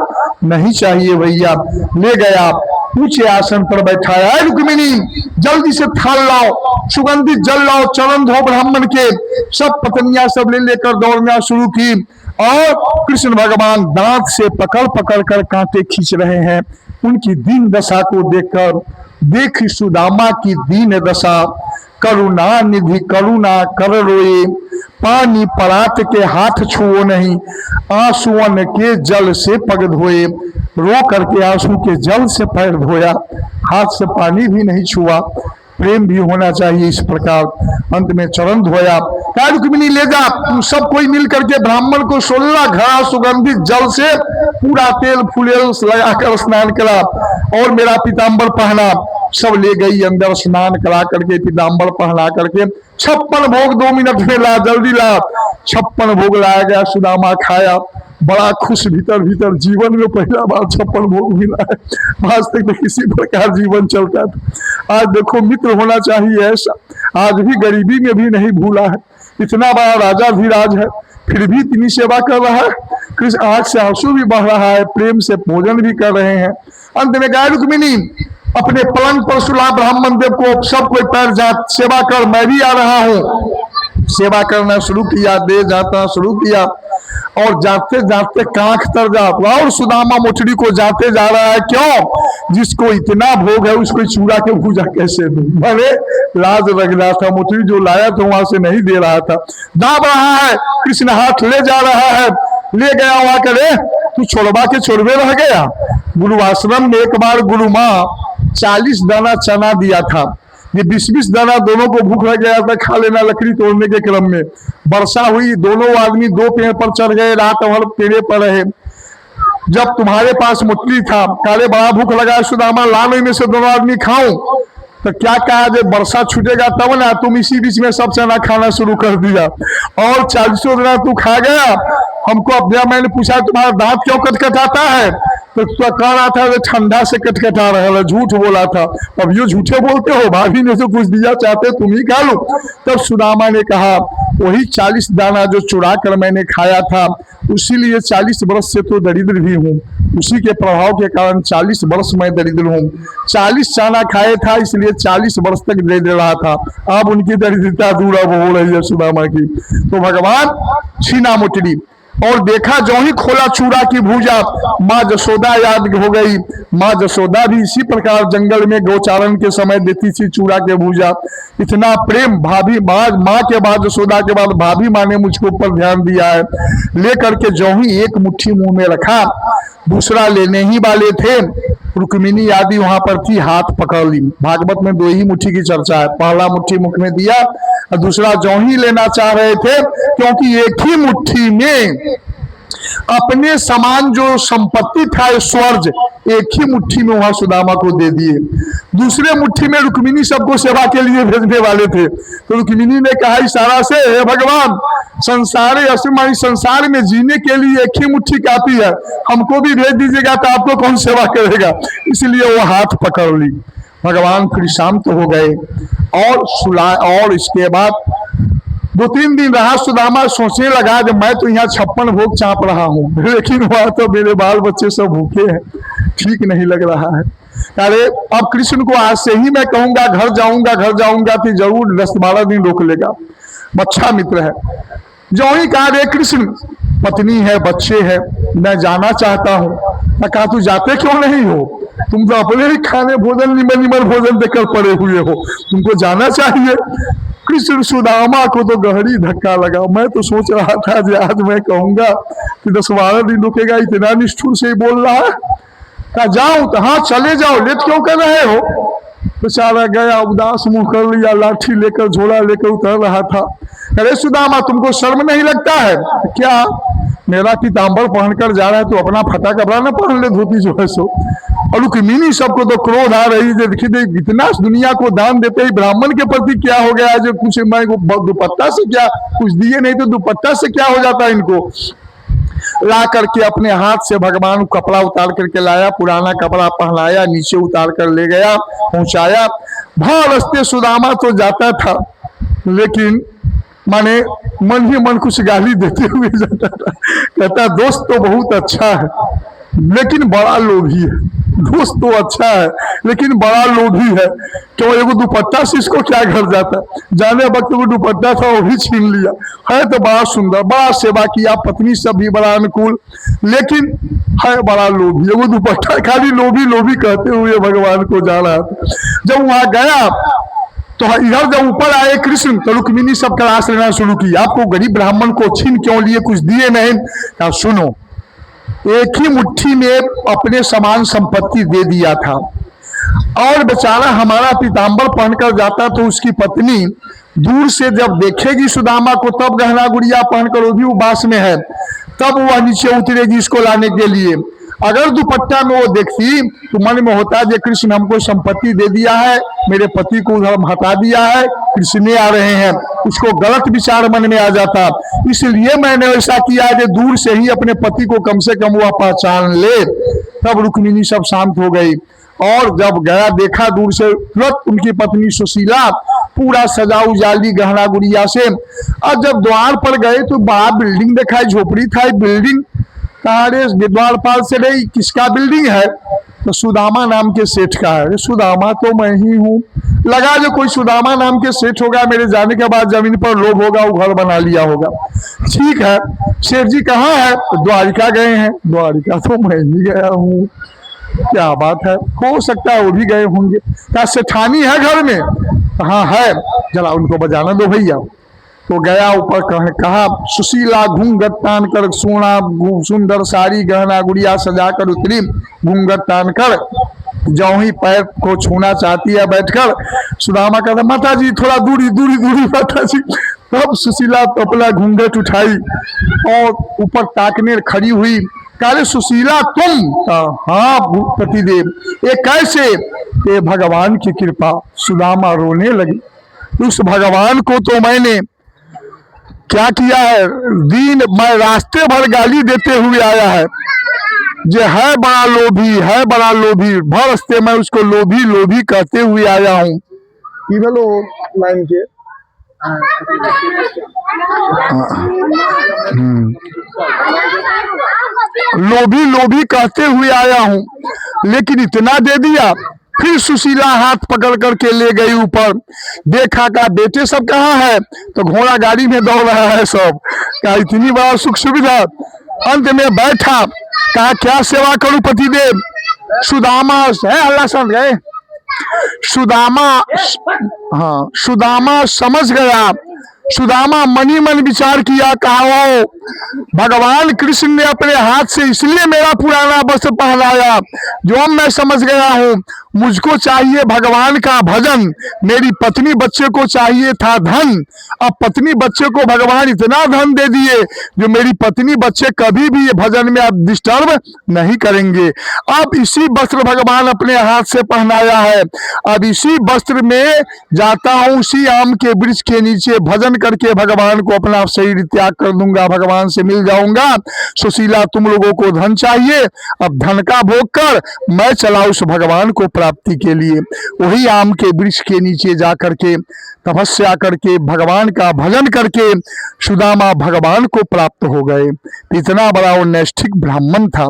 Speaker 1: नहीं चाहिए भैया। ले गया, ऊंचे आसन पर बैठाया, रुक्मिणी जल्दी से थाल लाओ, सुगंधित जल लाओ, चरण धो ब्राह्मण के। सब पत्नियां सब ले लेकर दौड़ना शुरू की, और कृष्ण भगवान दांत से पकड़ पकड़ कर कांटे खींच रहे हैं। उनकी दीन दशा को देखकर, देख सुदामा की दीन दशा, करुणा निधि करुणा कर रोए, पानी परात के हाथ छुओ नहीं, आंसुअन के जल से पग धोए। रो करके आंसू के जल से पैर धोया, हाथ से पानी भी नहीं छुआ। प्रेम भी होना चाहिए इस प्रकार। अंत में चरण धोया, रुक्मिणी ले जा, तुम सब कोई मिल करके ब्राह्मण को 16 घड़ा सुगंधित जल से पूरा तेल फुलेल लगाकर स्नान करा, और मेरा पीताम्बर पहना। सब ले गई अंदर, स्नान करा करके पीताम्बर पहना करके 56 भोग 2 मिनट में ला, जल्दी ला। 56 भोग लाया गया, सुदामा खाया, बड़ा खुश भीतर भीतर। जीवन में पहला बार 56 भोग मिला है, आज तक तो किसी प्रकार जीवन चलता था। आज देखो मित्र होना चाहिए ऐसा, आज भी गरीबी में भी नहीं भूला है। इतना बड़ा राजा धीराज है, फिर भी इतनी सेवा कर रहा है। कृष्ण आंख से आंसू भी बह रहा है, प्रेम से भोजन भी कर रहे हैं। अंत में कहा रुक्मिणी अपने पलंग पर सुला ब्राह्मण देव को, सब कोई पैर जा सेवा कर, मैं भी आ रहा हूँ। सेवा करना शुरू किया, दे जाता शुरू किया, और जाते जाते कांख तर जा, और सुदामा मोचड़ी को जाते जा रहा है। क्यों? जिसको इतना भोग है उसको चूड़ा के भूजा कैसे दूं? मैंने लाज लग रहा था, मोचड़ी जो लाया तो वहां से नहीं दे रहा था। दाब रहा है, कृष्ण हाथ ले जा रहा है, ले गया वहां करे, तू छोड़वा के छोड़वे रह गया। गुरु आश्रम में एक बार गुरु माँ 40 दाना चना दिया था, ये 20-20 दाना दोनों को भूख लग गया था, खा लेना लकड़ी तोड़ने के क्रम में। वर्षा हुई, दोनों आदमी 2 पेड़ पर चढ़ गए, रात भर पेड़े पर रहे। जब तुम्हारे पास मुट्ठी था, काले बड़ा भूख लगा सुदामा, लाल में से दोनों आदमी खाऊं, तो क्या कहा जब वर्षा छूटेगा तब ना, तुम इसी बीच में सब चना खाना शुरू कर दिया और 40 दाना तू खा गया। हमको अब मैंने पूछा तुम्हारा दांत क्यों कटकटाता है, तो कह रहा था ठंडा से कटकटा रहा है, झूठ बोला था। अब ये झूठे बोलते हो, भाभी ने तो कुछ दिया, चाहते तुम ही खा लो। तब सुदामा ने कहा वही 40 दाना जो चुरा कर मैंने खाया था, उसीलिए 40 वर्ष से तो दरिद्र भी हूँ, उसी के प्रभाव के कारण 40 वर्ष मैं दरिद्र हूँ। 40 चना खाए था इसलिए 40 वर्ष तक दरिद्र रहा था। अब उनकी दरिद्रता दूर अब हो रही है सुदामा की। तो भगवान छीना मुटड़ी और देखा, जो ही खोला चूड़ा की भूजा, माँ जसोदा याद हो गई। माँ जसोदा भी इसी प्रकार जंगल में गोचारण के समय देती थी चूड़ा के भूजा। इतना प्रेम भाभी माँ के बाद, जसोदा के बाद भाभी माँ ने मुझको ऊपर ध्यान दिया है। लेकर के जो ही एक मुट्ठी मुंह में रखा, दूसरा लेने ही वाले थे, रुक्मिणी आदि वहां पर थी, हाथ पकड़ ली। भागवत में 2 ही मुट्ठी की चर्चा है, पहला मुट्ठी मुख में दिया और दूसरा जो ही लेना चाह रहे थे, क्योंकि एक ही मुट्ठी में अपने समान जो संपत्ति था स्वर्ग, एक ही मुट्ठी में वहां सुदामा को दे दिए। दूसरे मुट्ठी में रुक्मिणी सबको सेवा के लिए भेजने वाले थे, तो रुक्मिणी ने कहा इशारा से, हे भगवान संसार में जीने के लिए एक ही मुट्ठी काफी है, हमको भी भेज दीजिएगा तो आपको कौन सेवा करेगा। इसलिए वो हाथ पकड़ ली। भगवान फिर शांत हो गए और इसके बाद 2-3 दिन रहा। सुदामा सोचने लगा जब मैं तो यहाँ 56 भोग चाप रहा हूँ, लेकिन वहां तो मेरे बाल बच्चे सब भूखे हैं, ठीक नहीं लग रहा है। अरे अब कृष्ण को आज से ही मैं कहूंगा घर जाऊंगा तो जरूर 10-12 दिन रोक लेगा। अच्छा मित्र है। जो ही कहा रे कृष्ण पत्नी है, बच्चे है, मैं जाना चाहता हूँ। मैं कहा तू जाते क्यों नहीं हो, तुम तो अपने ही खाने भोजन निमन भोजन देकर पड़े हुए हो, तुमको जाना चाहिए। कृष्ण सुदामा को तो गहरी धक्का लगा। मैं तो सोच रहा था कि आज मैं कहूंगा कि 10-12 दिन रुकेगा, इतना निष्ठुर से ही बोल रहा है। कहा जाऊं तो हाँ चले जाओ, लेट क्यों कर रहे हो। बेचारा गया, उदास मुंह कर लिया, लाठी लेकर झोला लेकर उतर रहा था। अरे सुदामा तुमको शर्म नहीं लगता है क्या, मेरा पीताम्बर पहनकर जा रहा है तो अपना फटा कपड़ा ना पहन ले, धोती जो है सो। और रुक्मिणी सबको तो क्रोध आ रही है, देखिए इतना दुनिया को दान देते ही ब्राह्मण के प्रति क्या हो गया, जो कुछ मैं दुपट्टा से क्या कुछ दिए नहीं तो दुपट्टा से क्या हो जाता है इनको। ला करके अपने हाथ से भगवान कपड़ा उतार करके लाया, पुराना कपड़ा पहनाया, नीचे उतार कर ले गया, पहुंचाया। भाव रस्ते सुदामा तो जाता था, लेकिन माने मन ही मन कुछ गाली देते हुए जाता था। कहता दोस्त तो बहुत अच्छा है लेकिन बड़ा लोभी है, दोस्त तो अच्छा है लेकिन बड़ा लोभी है। क्यों, एगो दुपट्टा से इसको क्या घर जाता, जाने वक्त वो दुपट्टा था वो भी छीन लिया है। तो बड़ा सुंदर, बड़ा सेवा किया, पत्नी सब भी बड़ा अनुकूल, लेकिन है बड़ा लोभी। एगो दुपट्टा खाली लोभी कहते हुए भगवान को जा रहा था। जब वहां गया तो इधर जब ऊपर आए कृष्ण, तो रुक्मिणी सब क्लास लेना शुरू की। आपको गरीब ब्राह्मण को छीन क्यों लिए, कुछ दिए नहीं। कहा सुनो, एक ही मुट्ठी में अपने समान संपत्ति दे दिया था, और बेचारा हमारा पीताम्बर पहनकर जाता तो उसकी पत्नी दूर से जब देखेगी सुदामा को, तब गहना गुड़िया पहनकर वो भी उबास में है, तब वह नीचे उतरेगी इसको लाने के लिए। अगर दुपट्टा में वो देखती तो मन में होता कि कृष्ण हमको संपत्ति दे दिया है, मेरे पति को उधर हटा दिया है, कृष्ण आ रहे हैं, उसको गलत विचार मन में आ जाता। इसलिए मैंने ऐसा किया कि दूर से ही अपने पति को कम से कम वह पहचान ले। तब रुक्मिणी सब शांत हो गई और जब गया देखा दूर से, तुरंत उनकी पत्नी सुशीला पूरा सजा उजाली गहना गुड़िया से। और जब द्वार पर गए तो बड़ा बिल्डिंग दिखाई, झोपड़ी था। बिल्डिंग कहा, रे द्वारपाल से, रे किसका बिल्डिंग है? तो सुदामा नाम के सेठ का है। सुदामा तो मैं ही हूँ। लगा जो कोई सुदामा नाम के सेठ होगा, मेरे जाने के बाद जमीन पर लोग होगा, वो घर बना लिया होगा। ठीक है, सेठ जी कहाँ है? द्वारिका गए हैं। द्वारिका तो मैं ही गया हूँ। क्या बात है, हो सकता है वो भी गए होंगे। क्या सेठानी है घर में? हाँ है, जरा उनको बजाना दो भैया। तो गया ऊपर, कहा सुशीला घूंघट तान कर, सोना सुंदर साड़ी गहना गुड़िया सजा कर उतरी। घूंघट तान कर जो ही पैर को छूना चाहती है बैठकर, सुदामा कहता माता जी थोड़ा दूरी दूरी दूरी माता जी। तब सुशीला तो अपना घूंघट उठाई और ऊपर ताकने खड़ी हुई। कहा सुशीला तुम? हाँ पतिदेव। ये कैसे? ये भगवान की कृपा। सुदामा रोने लगी। उस भगवान को तो मैंने क्या किया है, दीन मैं रास्ते भर गाली देते हुए आया है। जो है बड़ा लोभी, है बड़ा लोभी, भर रास्ते मैं उसको लोभी लोभी कहते हुए आया हूँ। लाइन के लोभी लोभी कहते हुए आया हूँ, लेकिन इतना दे दिया। फिर सुशीला हाथ पकड़ करके ले गई ऊपर। देखा का बेटे सब कहाँ है? तो घोड़ा गाड़ी में दौड़ रहा है सब। कहा इतनी बड़ा सुख सुविधा। अंत में बैठा, कहा क्या सेवा करूं पतिदेव? सुदामा है, अल्लाह समझ गए। सुदामा, हाँ सुदामा समझ गया। सुदामा मनी मन विचार किया, कहा वो भगवान कृष्ण ने अपने हाथ से इसलिए मेरा पुराना वस्त्र पहनाया। जो अब मैं समझ गया हूँ, मुझको चाहिए भगवान का भजन, मेरी पत्नी बच्चे को चाहिए था धन। अब पत्नी बच्चे को भगवान इतना धन दे दिए जो मेरी पत्नी बच्चे कभी भी ये भजन में अब डिस्टर्ब नहीं करेंगे। अब इसी वस्त्र भगवान अपने हाथ से पहनाया है। अब इसी वस्त्र में जाता हूँ, उसी आम के वृक्ष के नीचे भजन करके भगवान को अपना शरीर त्याग कर दूंगा, भगवान से मिल जाऊंगा। सुशीला तुम लोगों को धन चाहिए, अब धन का भोग कर, मैं चला उस भगवान को प्राप्ति के लिए। वही आम के वृक्ष के नीचे जा करके तपस्या करके भगवान का भजन करके सुदामा भगवान को प्राप्त हो गए। इतना बड़ा वो नैष्ठिक ब्राह्मण था।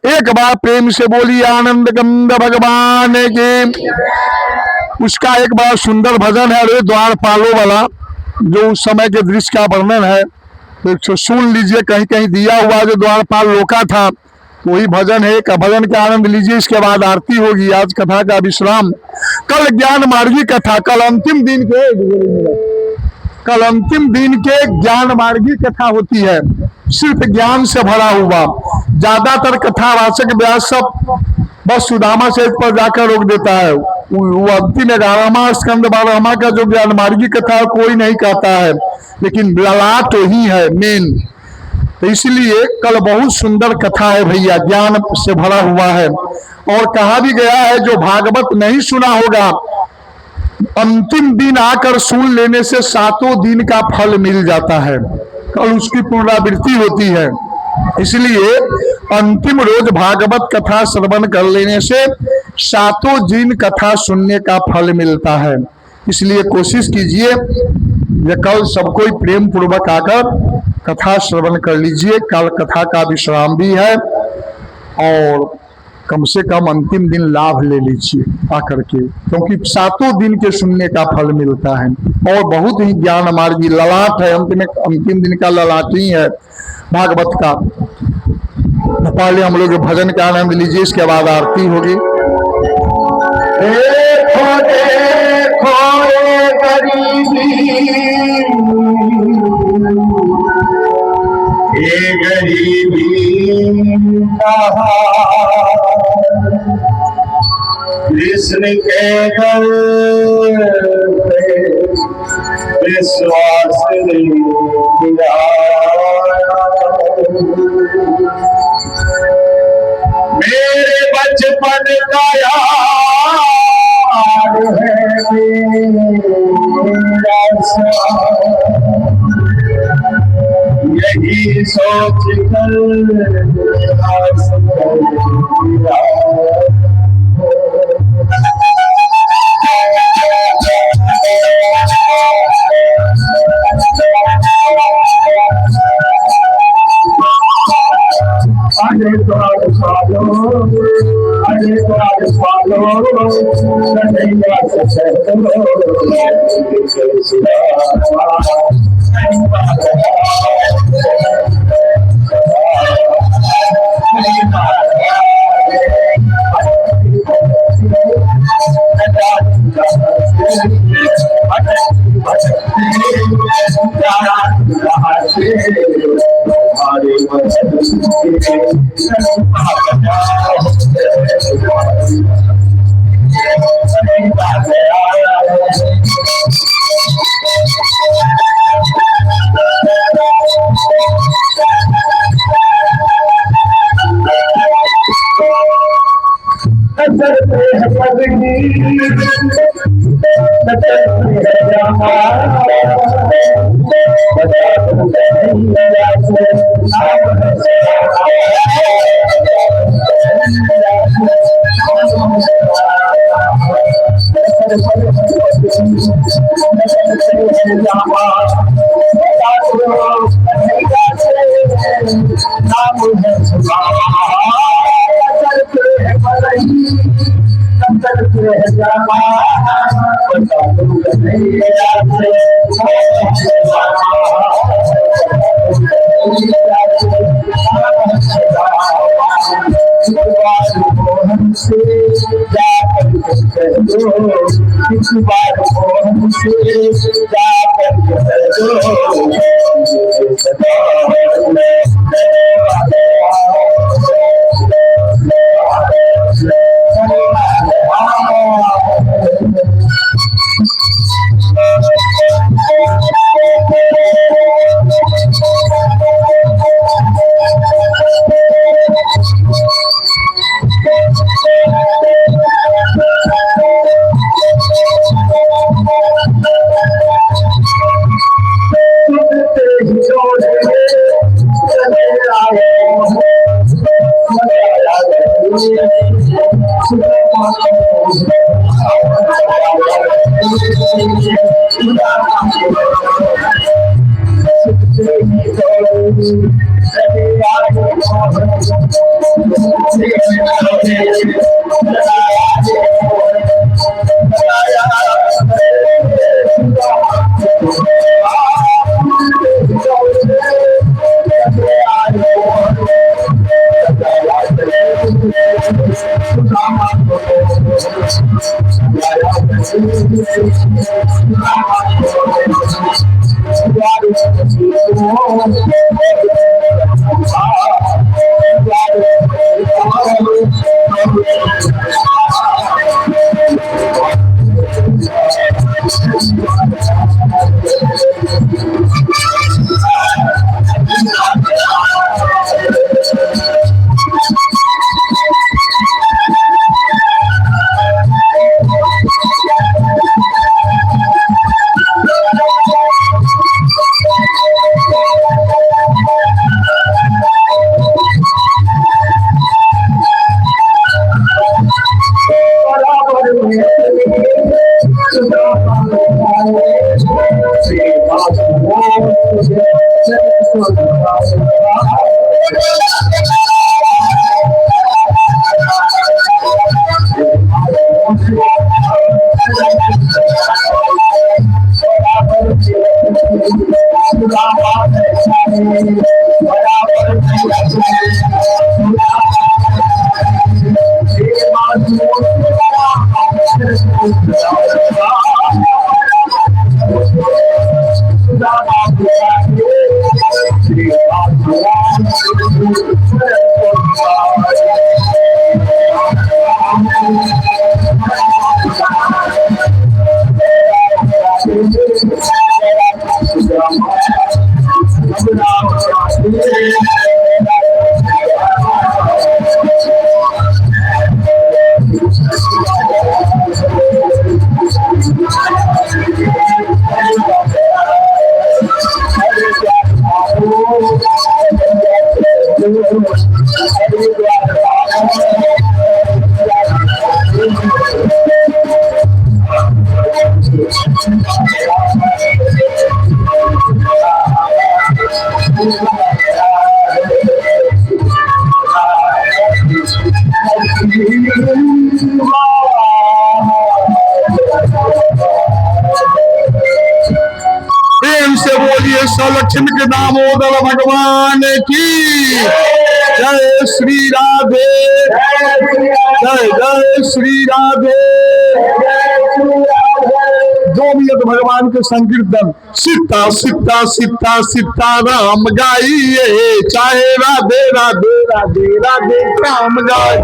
Speaker 1: एक बार प्रेम से बोली आनंद कंद भगवान के। उसका एक बड़ा सुंदर भजन है, अरे द्वारपालों वाला, जो उस समय के दृश्य का वर्णन है तो सुन लीजिए। कहीं कहीं दिया हुआ जो द्वारपाल लोका था वही भजन है। का भजन का आनंद लीजिए, इसके बाद आरती होगी। आज कथा का विश्राम। कल ज्ञान मार्गी कथा, कल अंतिम दिन के ज्ञान मार्गी कथा होती है, सिर्फ ज्ञान से भरा हुआ। ज्यादातर कथावाचक व्यास सब बस सुदामा से पर जाकर रोक देता है। वो अंतिम 11वां स्कंद 12वां का जो ज्ञान मार्गी कथा कोई नहीं कहता है, लेकिन ललाट ही है मेन। तो इसलिए कल बहुत सुंदर कथा है भैया, ज्ञान से भरा हुआ है। और कहा भी गया है जो भागवत नहीं सुना होगा, अंतिम दिन आकर सुन लेने से 7 दिन का फल मिल जाता है, कल उसकी पुनरावृत्ति होती है। इसलिए अंतिम रोज भागवत कथा श्रवण कर लेने से 7 दिन कथा सुनने का फल मिलता है। इसलिए कोशिश कीजिए ये कल सब कोई प्रेम पूर्वक आकर कथा श्रवण कर लीजिए। कल कथा का विश्राम भी है और कम से कम अंतिम दिन लाभ ले लीजिए आकर के, क्योंकि 7 दिन के सुनने का फल मिलता है और बहुत ही ज्ञान मार्गी ललाट है। अंतिम दिन का ललाट ही है भागवत का। पहले हम लोग भजन का आनंद लीजिए, इसके बाद आरती होगी। देखो देखो ये गरीबी कृष्ण के घर पे विश्वास मन तैयार है मेरा यही सोच कर सलक्ष्मी के दामोदर भगवान की जय। श्री राधे जय जय श्री राधे। जो भी है तो भगवान के संकीर्तन सीता सीता सीता सीता राम गाइए, चाहे राधे राधे राधे राधे राम गाए।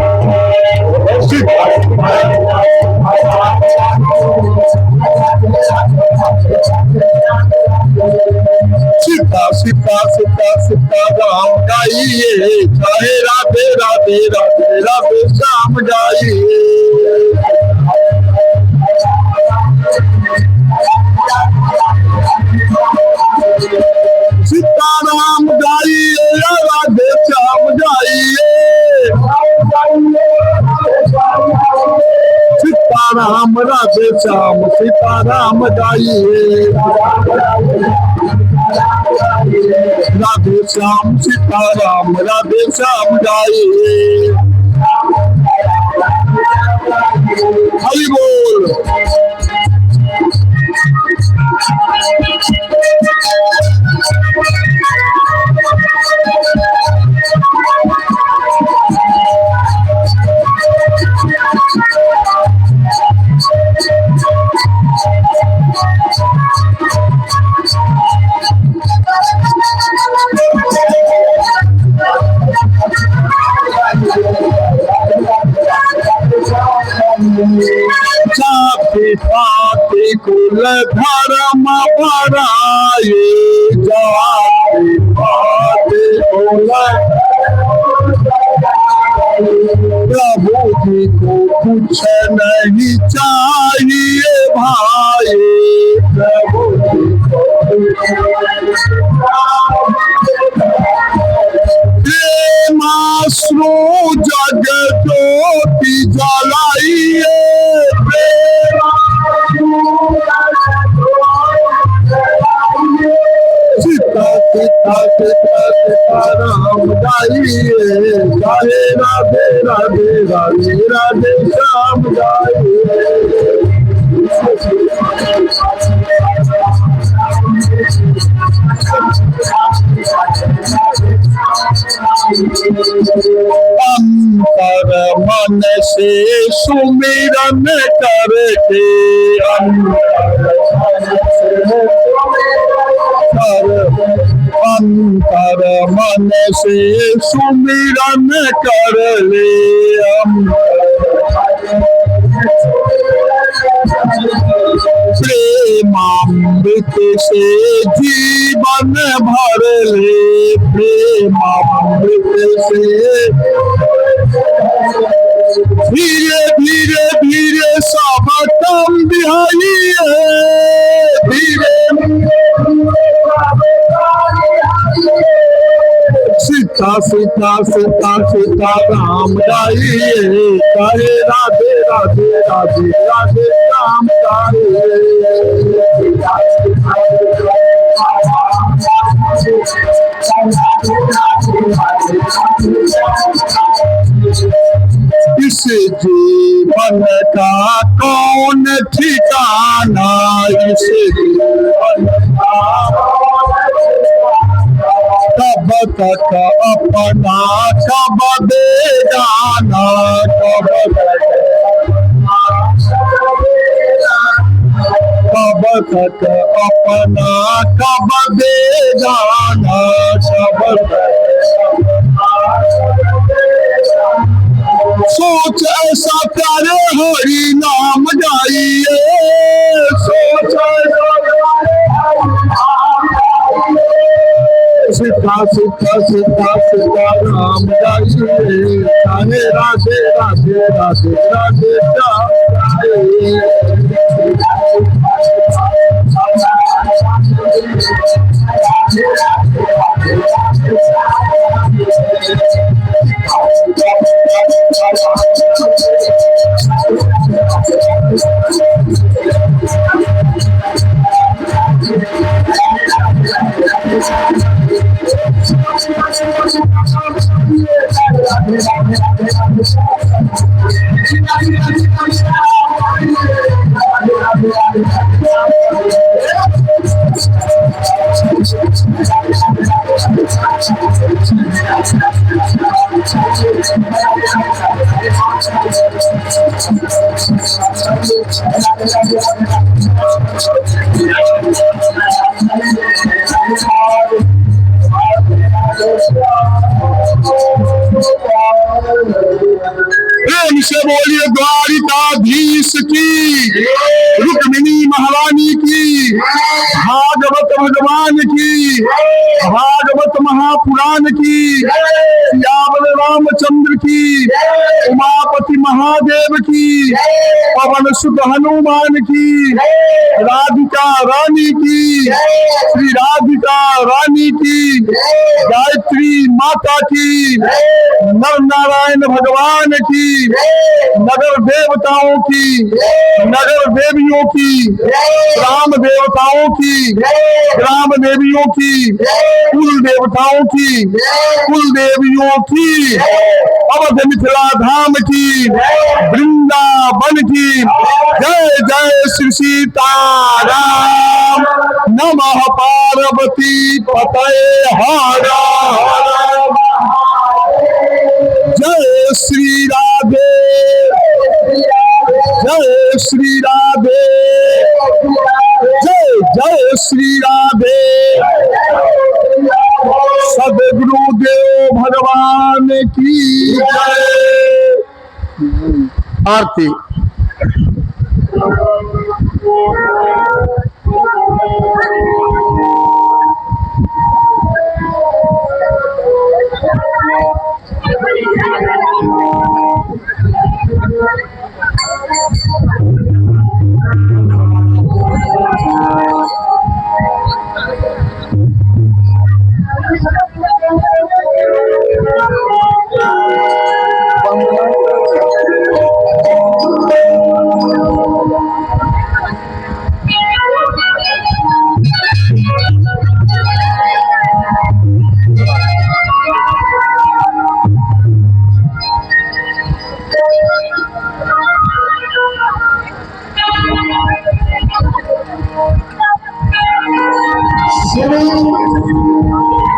Speaker 1: सीता सीता सीता सीता राम गाइए, चाहे राधे राधे राधे राधे श्याम गाइए। सीताराम गाइए राधे श्याम गाइए, सीताराम राधे श्याम सीताराम गाइए, राधे श्याम सीताराम राधे श्याम गाइए। हरि बोल। जाति पाति कुल धर्म बढ़ाए, जाति पाति कुल प्रभु जी को कुछ नहीं चाहिए भाई, प्रभु जी को प्रेमाश्रु जग ज्योति जलाइए, सीता सीता सीता सीता राम गाइए, चाहे राधे राधे राधे राधे श्याम गाइए। अंतर मन से सुमिरन करके, अंतर मन से सुमिरन कर ले, प्रेमामृत से जीवन भर ले, प्रेमामृत से धीरे धीरे धीरे सब कम बिहाइए, धीरे सीता सीता सीता सीता राम गाइए, चाहे राधे राधे राधे राधे राम गाइए। इस जीवन का कौन ठिकाना, इस जीवन का कब तक अपना कब बेगाना, कब तक अपना कब बेगाना, सोच ऐसा प्यारे हरि नाम गाइए, सोच सीता सीता सीता सीता राम गाइए, चाहे राधे राधे राधे राधे श्याम गाइए। प्रेम से बोलिए द्वारिकाधीश की, रुक्मिणी महारानी की, भागवत भगवान की, भागवत महापुराण की, सियावर रामचंद्र की, उमापति महादेव की, पवन सुत हनुमान की, राधिका रानी की, श्री राधिका रानी की, गायत्री माता की, नर नारायण भगवान की, नगर देवताओं की, नगर देवियों की, ग्राम देवताओं की, ग्राम देवियों की, कुल देवताओं की, कुल देवियों की, अवध मिथिला धाम की, वृंदावन की। जय जय श्री सीताराम। नमः पार्वती पतये हर हर। जय श्री राधे, जय श्री राधे, जय जय श्री राधे। सदगुरुदेव भगवान की जय। आरती।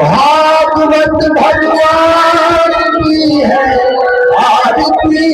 Speaker 1: भागवत भगवान की है आरती,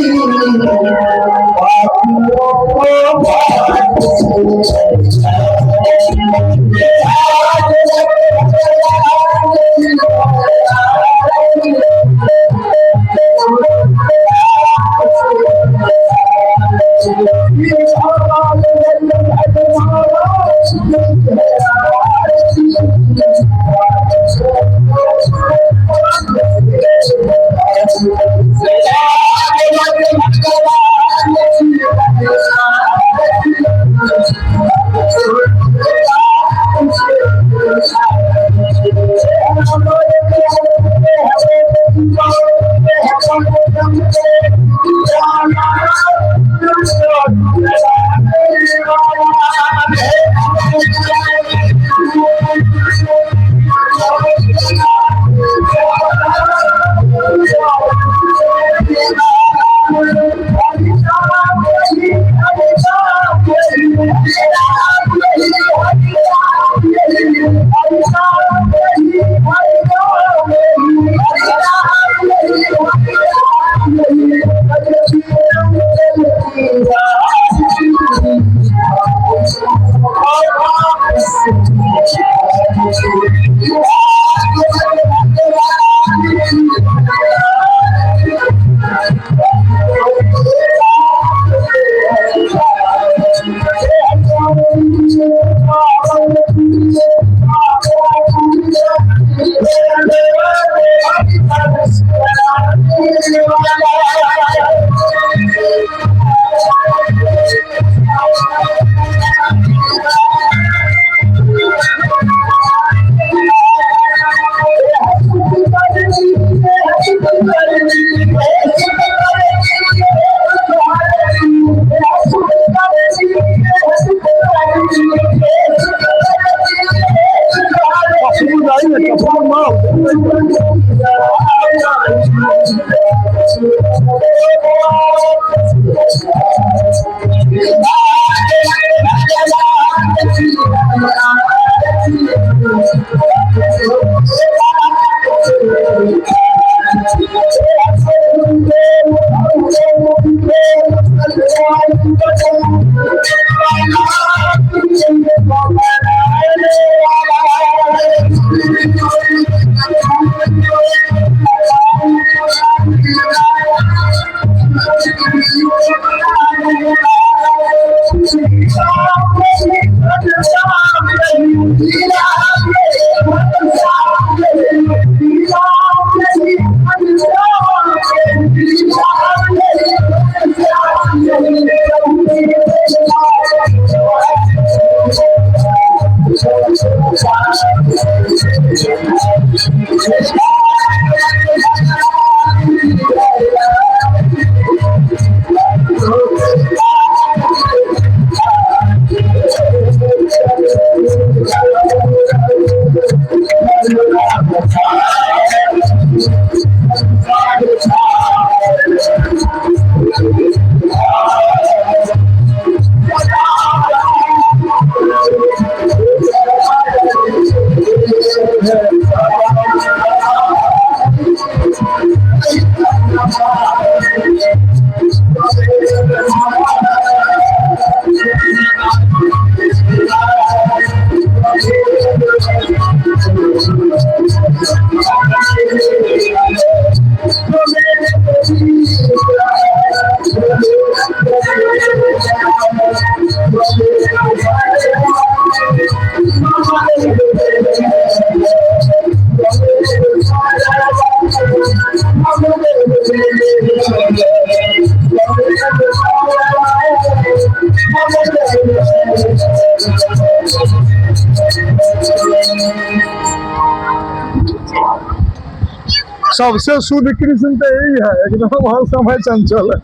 Speaker 1: सबसे शुद्ध कृष्ण तो यही है, एकदम हर समय चंचल है।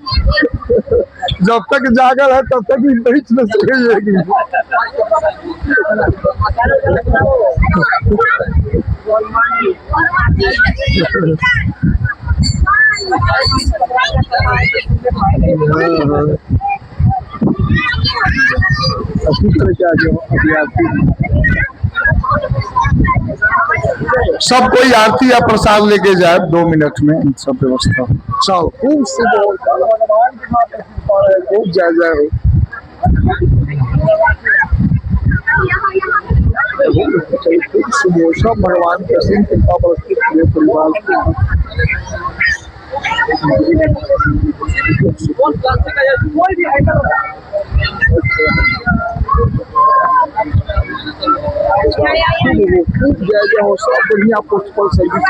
Speaker 1: जब तक जागर है तब तक नहीं न सकेगी। अच्छी तरह क्या सब कोई आरती या प्रसाद लेके जाए 2 मिनट में सब व्यवस्था। चलो खूब खूब जय जय हो। सब भगवान के सिंह कृपा बरसती परिवार खूब जय जय हो। सब बढ़िया पोस्ट पर सर्विस